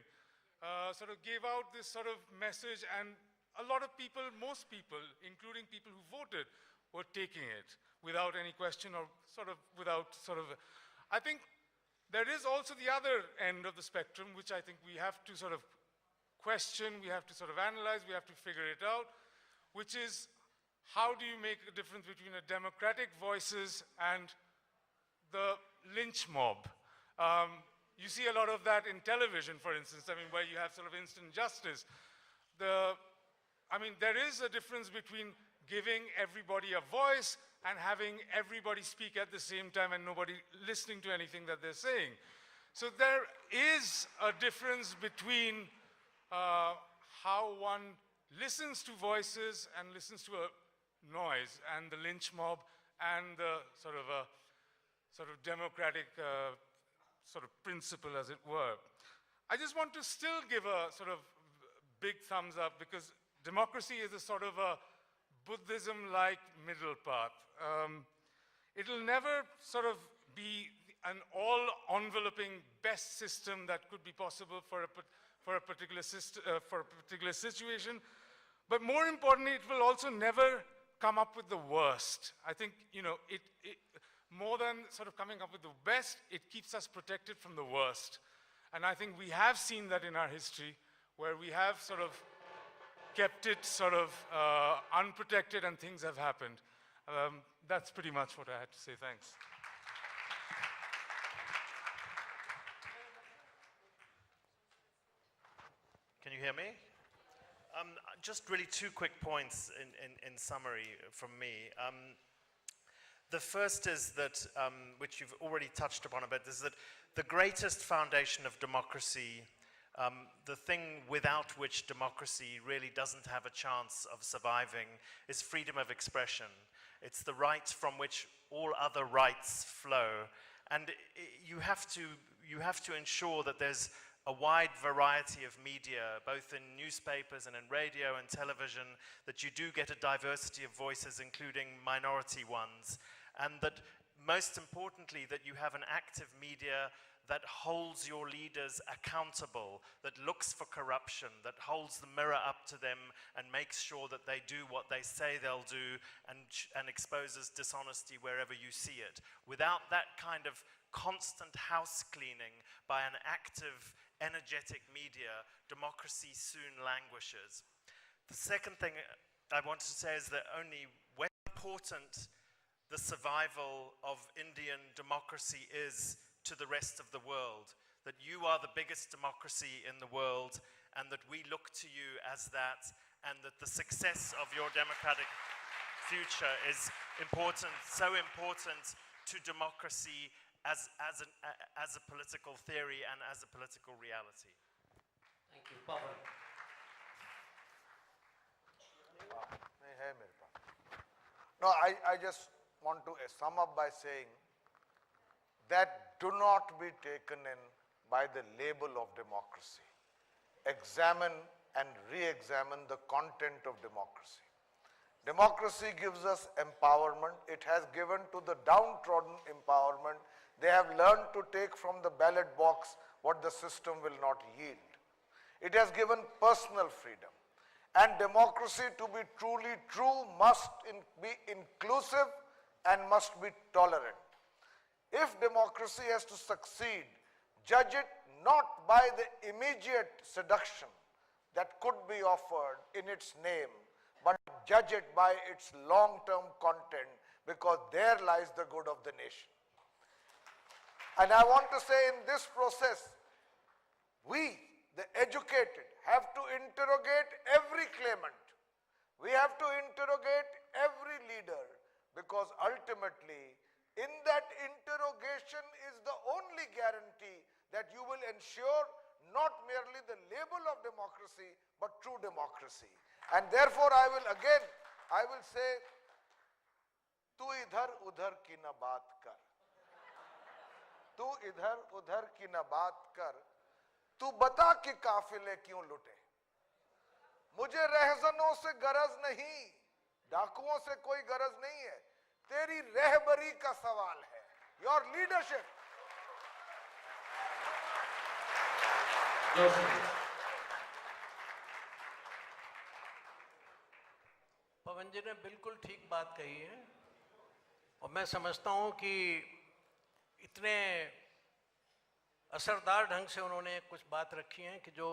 sort of gave out this sort of message, and a lot of people, most people, including people who voted, were taking it without any question or sort of without sort of, I think there is also the other end of the spectrum, which I think we have to sort of question, we have to sort of analyze, we have to figure it out, which is, how do you make a difference between a democratic voices and the lynch mob? You see a lot of that in television, for instance, I mean, where you have sort of instant justice. I mean, there is a difference between giving everybody a voice and having everybody speak at the same time and nobody listening to anything that they're saying. So there is a difference between how one listens to voices and listens to a noise, and the lynch mob and the sort of democratic sort of principle, as it were. I just want to still give a sort of big thumbs up, because democracy is a sort of a Buddhism-like middle path. It'll never sort of be an all-enveloping best system that could be possible for a particular situation, but more importantly, it will also never come up with the worst. I think, you know, more than sort of coming up with the best, it keeps us protected from the worst. And I think we have seen that in our history, where we have sort of kept it sort of unprotected and things have happened. That's pretty much what I had to say. Thanks. Can you hear me? Just really two quick points in summary from me. The first is that, which you've already touched upon a bit, is that the greatest foundation of democracy, the thing without which democracy really doesn't have a chance of surviving, is freedom of expression. It's the right from which all other rights flow. And you have to ensure that there's a wide variety of media, both in newspapers and in radio and television, that you do get a diversity of voices, including minority ones, and that most importantly, that you have an active media that holds your leaders accountable, that looks for corruption, that holds the mirror up to them and makes sure that they do what they say they'll do, and exposes dishonesty wherever you see it. Without that kind of constant house cleaning by an active, energetic media, democracy soon languishes. The second thing I want to say is that only when important the survival of Indian democracy is to the rest of the world, that you are the biggest democracy in the world, and that we look to you as that, and that the success of your democratic future is important, so important to democracy as a political theory and as a political reality. Thank you. Pawan. No, I just want to sum up by saying that do not be taken in by the label of democracy. Examine and re-examine the content of democracy. Democracy gives us empowerment. It has given to the downtrodden empowerment. They have learned to take from the ballot box what the system will not yield. It has given personal freedom. And democracy, to be truly true, must be inclusive and must be tolerant. If democracy has to succeed, judge it not by the immediate seduction that could be offered in its name, but judge it by its long-term content, because there lies the good of the nation. And I want to say, in this process, we, the educated, have to interrogate every claimant. We have to interrogate every leader, because ultimately, in that interrogation is the only guarantee that you will ensure not merely the label of democracy, but true democracy. And therefore, I will say, tu idhar udhar ki na baat kar. Tu idhar udhar ki na baat kar. Tu bata ki काफिले क्यों लुटे. मुझे रहजनों से गरज नहीं, डाकुओं से कोई गरज नहीं है. तेरी रहबरी का सवाल है. Your leadership. पवन जी ने बिल्कुल ठीक बात कही है, और मैं समझता हूं कि इतने असरदार ढंग से उन्होंने कुछ बात रखी है कि जो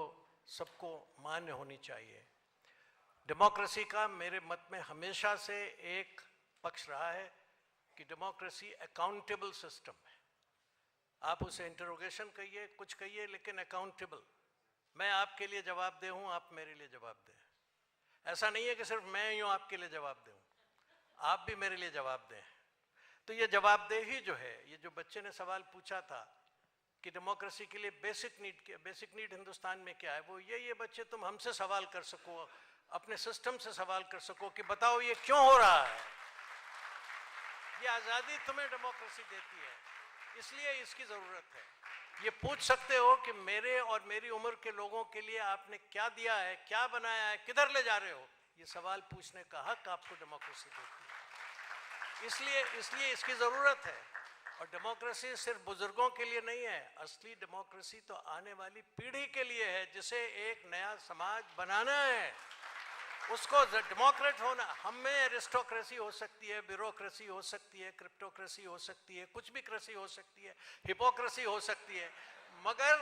सबको मान्य होनी चाहिए. डेमोक्रेसी का मेरे मत में हमेशा से एक पक्ष रहा है कि डेमोक्रेसी अकाउंटेबल सिस्टम है. आप उसे इंटरोगेशन कहिए, कुछ कहिए, लेकिन अकाउंटेबल. मैं आपके लिए जवाब दे हूँ, आप मेरे लिए जवाब दें. ऐसा नहीं है कि सिर्फ मैं यूँ आपके लिए जवाब दूँ. आप भी मेरे लिए जवाब दें। तो ये जवाबदेही जो है, ये जो बच्चे ने सवाल पूछा था कि डेमोक्रेसी के लिए बेसिक नीड हिंदुस्तान में क्या है, वो ये बच्चे तुम हमसे सवाल कर सको, अपने सिस्टम से सवाल कर सको कि बताओ ये क्यों हो रहा है। ये आज़ादी तुम्हें डेमोक्रेसी देती है, इसलिए इसकी ज़रूरत है। ये पूछ सकते हो कि मेरे और मेरी उम्र के लोगों के लिए आपने क्या दिया है, क्या बनाया है, किधर ले जा रहे हो। ये सवाल पूछने का हक आपको डेमोक्रेसी देती है, इसलिए इसकी ज़रूरत है। और डेमोक्रेसी सिर्फ बुजुर्गों के लिए नहीं है, असली डेमोक्रेसी तो आने वाली पीढ़ी के लिए है, जिसे एक नया समाज बनाना है। उसको डेमोक्रेट होना, हम में एरिस्टोक्रेसी हो सकती है, ब्यूरोक्रेसी हो सकती है, क्रिप्टोक्रेसी हो सकती है, कुछ भी क्रेसी हो सकती है, हिपोक्रेसी हो सकती है, मगर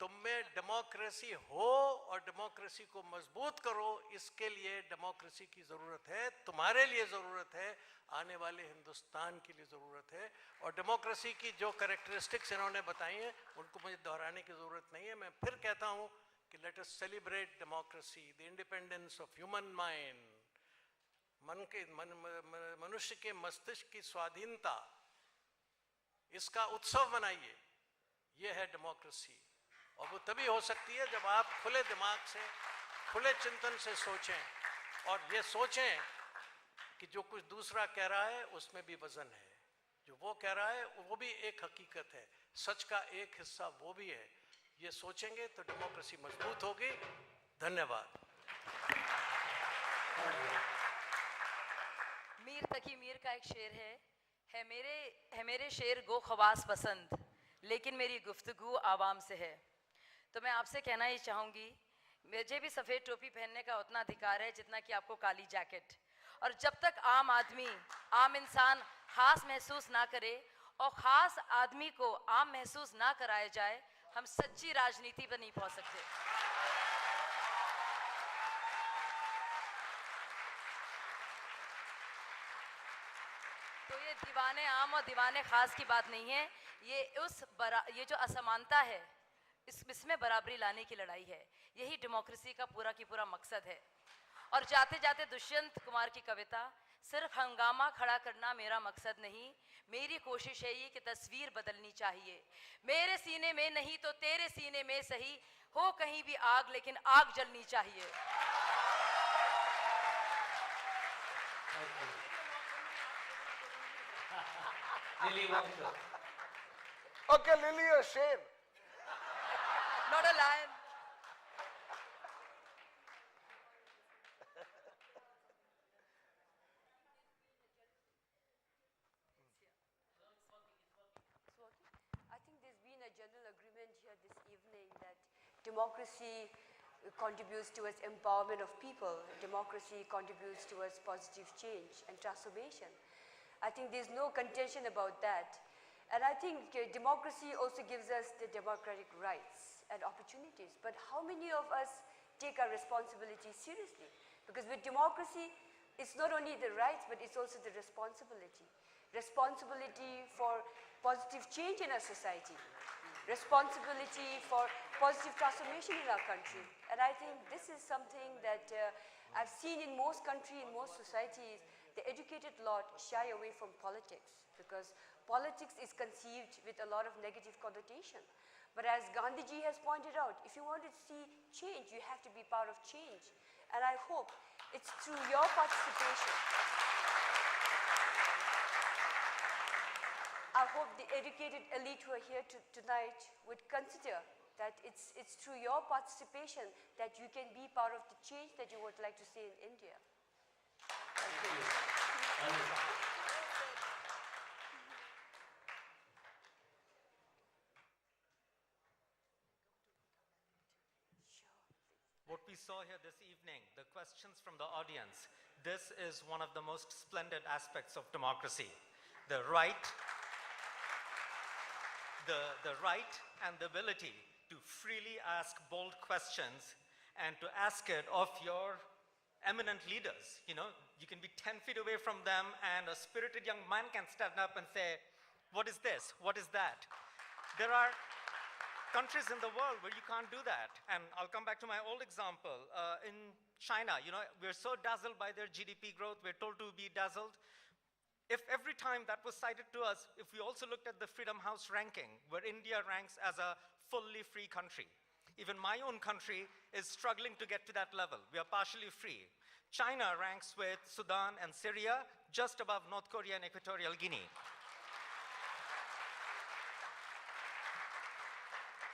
तुम में डेमोक्रेसी हो और डेमोक्रेसी को मजबूत करो, इसके लिए डेमोक्रेसी की ज़रूरत है, तुम्हारे लिए ज़रूरत है, आने वाले हिंदुस्तान के लिए ज़रूरत है। और डेमोक्रेसी की जो कैरेक्टरिस्टिक्स इन्होंने बताई हैं उनको मुझे दोहराने की ज़रूरत नहीं है। मैं फिर कहता हूँ कि let us celebrate democracy, the independence of human mind, मनुष्य के मस्तिष्क की स्वाधीनता, इसका उत्सव मनाइए। ये है डेमोक्रेसी। और वो तभी हो सकती है जब आप खुले दिमाग से, खुले चिंतन से सोचें और ये सोचें कि जो कुछ दूसरा कह रहा है उसमें भी वजन है, जो वो कह रहा है वो भी एक हकीकत है, सच का एक हिस्सा वो भी है। ये सोचेंगे तो डेमोक्रेसी मजबूत होगी। धन्यवाद। मीर तकी मीर का एक शेर है मेरे शेर गो खवास पसंद, लेकिन मेरी गुफ्तगू आवाम से है। तो मैं आपसे कहना ही चाहूँगी, मुझे भी सफ़ेद टोपी पहनने का उतना अधिकार है जितना कि आपको काली जैकेट। और जब तक आम आदमी, आम इंसान ख़ास महसूस ना करे और ख़ास आदमी को आम महसूस ना कराया जाए, हम सच्ची राजनीति पर नहीं पहुँच सकते। तो ये दीवाने आम और दीवाने ख़ास की बात नहीं है, ये जो असमानता है इसमें बराबरी लाने की लड़ाई है। यही डेमोक्रेसी का पूरा मकसद है। और जाते जाते दुष्यंत कुमार की कविता, सिर्फ हंगामा खड़ा करना मेरा मकसद नहीं, मेरी कोशिश है ये कि तस्वीर बदलनी चाहिए। मेरे सीने में नहीं तो तेरे सीने में सही, हो कहीं भी आग लेकिन आग जलनी चाहिए। Okay, Lily, a shame. Not a lion. I think there's been a general agreement here this evening that democracy contributes towards empowerment of people. Democracy contributes towards positive change and transformation. I think there's no contention about that. And I think democracy also gives us the democratic rights and opportunities. But how many of us take our responsibility seriously? Because with democracy, it's not only the rights, but it's also the responsibility. Responsibility for positive change in our society. Responsibility for positive transformation in our country. And I think this is something that I've seen in most countries, in most societies. The educated lot shy away from politics because politics is conceived with a lot of negative connotation. But as Gandhiji has pointed out, if you want to see change, you have to be part of change. And I hope it's through your participation. I hope the educated elite who are here tonight would consider that it's through your participation that you can be part of the change that you would like to see in India. What we saw here this evening, the questions from the audience, this is one of the most splendid aspects of democracy. The right and the ability to freely ask bold questions and to ask it of your eminent leaders. You know, you can be 10 feet away from them and a spirited young man can stand up and say, what is this? What is that? There are countries in the world where you can't do that. And I'll come back to my old example. In China, we're so dazzled by their GDP growth, we're told to be dazzled. If every time that was cited to us, if we also looked at the Freedom House ranking, where India ranks as a fully free country, even my own country is struggling to get to that level. We are partially free. China ranks with Sudan and Syria, just above North Korea and Equatorial Guinea.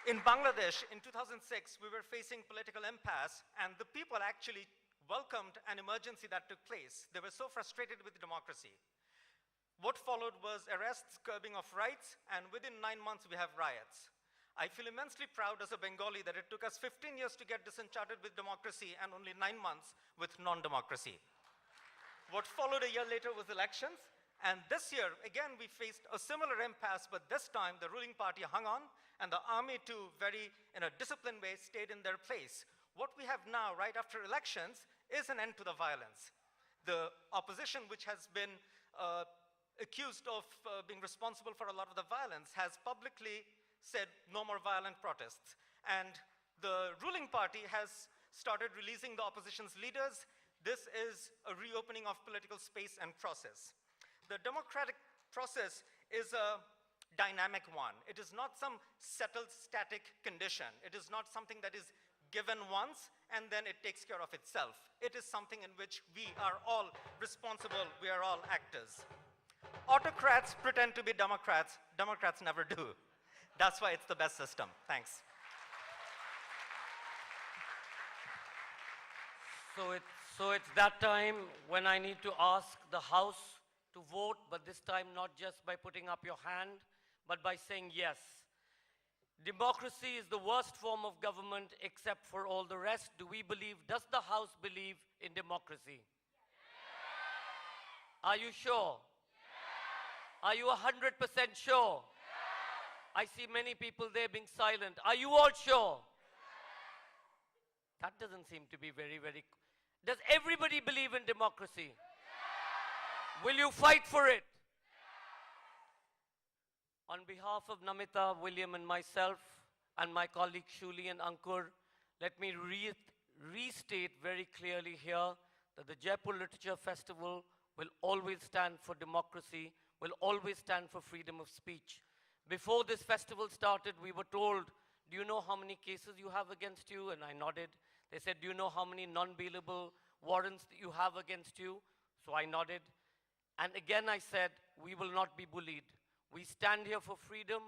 In Bangladesh, in 2006, we were facing political impasse, and the people actually welcomed an emergency that took place. They were so frustrated with democracy. What followed was arrests, curbing of rights, and within 9 months, we have riots. I feel immensely proud as a Bengali that it took us 15 years to get disenchanted with democracy and only 9 months with non-democracy. What followed a year later was elections, and this year, again, we faced a similar impasse, but this time the ruling party hung on, and the army too, in a disciplined way, stayed in their place. What we have now, right after elections, is an end to the violence. The opposition, which has been accused of being responsible for a lot of the violence, has publicly said no more violent protests. And the ruling party has started releasing the opposition's leaders. This is a reopening of political space and process. The democratic process is a dynamic one. It is not some settled, static condition. It is not something that is given once and then it takes care of itself. It is something in which we are all responsible, we are all actors. Autocrats pretend to be democrats. Democrats never do. That's why it's the best system. Thanks. So it's that time when I need to ask the House to vote, but this time not just by putting up your hand, but by saying yes. Democracy is the worst form of government except for all the rest. Does the House believe in democracy? Yes. Are you sure? Yes. Are you 100% sure? Yes. I see many people there being silent. Are you all sure? Yes. That doesn't seem to be very. Does everybody believe in democracy? Yes. Will you fight for it? On behalf of Namita, William, and myself, and my colleagues Shuli and Ankur, let me restate very clearly here that the Jaipur Literature Festival will always stand for democracy, will always stand for freedom of speech. Before this festival started, we were told, do you know how many cases you have against you? And I nodded. They said, do you know how many non-bailable warrants that you have against you? So I nodded. And again I said, we will not be bullied. We stand here for freedom.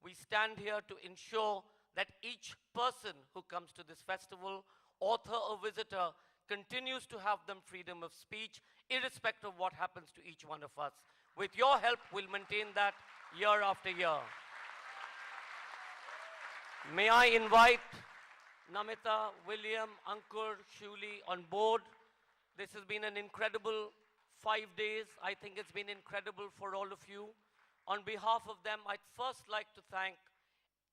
We stand here to ensure that each person who comes to this festival, author or visitor, continues to have them freedom of speech, irrespective of what happens to each one of us. With your help, we'll maintain that year after year. May I invite Namita, William, Ankur, Shuli on board. This has been an incredible 5 days. I think it's been incredible for all of you. On behalf of them, I'd first like to thank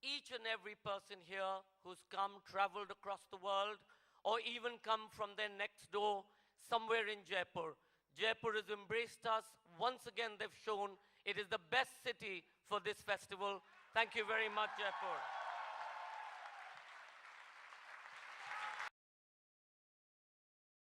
each and every person here who's come, traveled across the world, or even come from their next door, somewhere in Jaipur. Jaipur has embraced us. Once again, they've shown it is the best city for this festival. Thank you very much, Jaipur.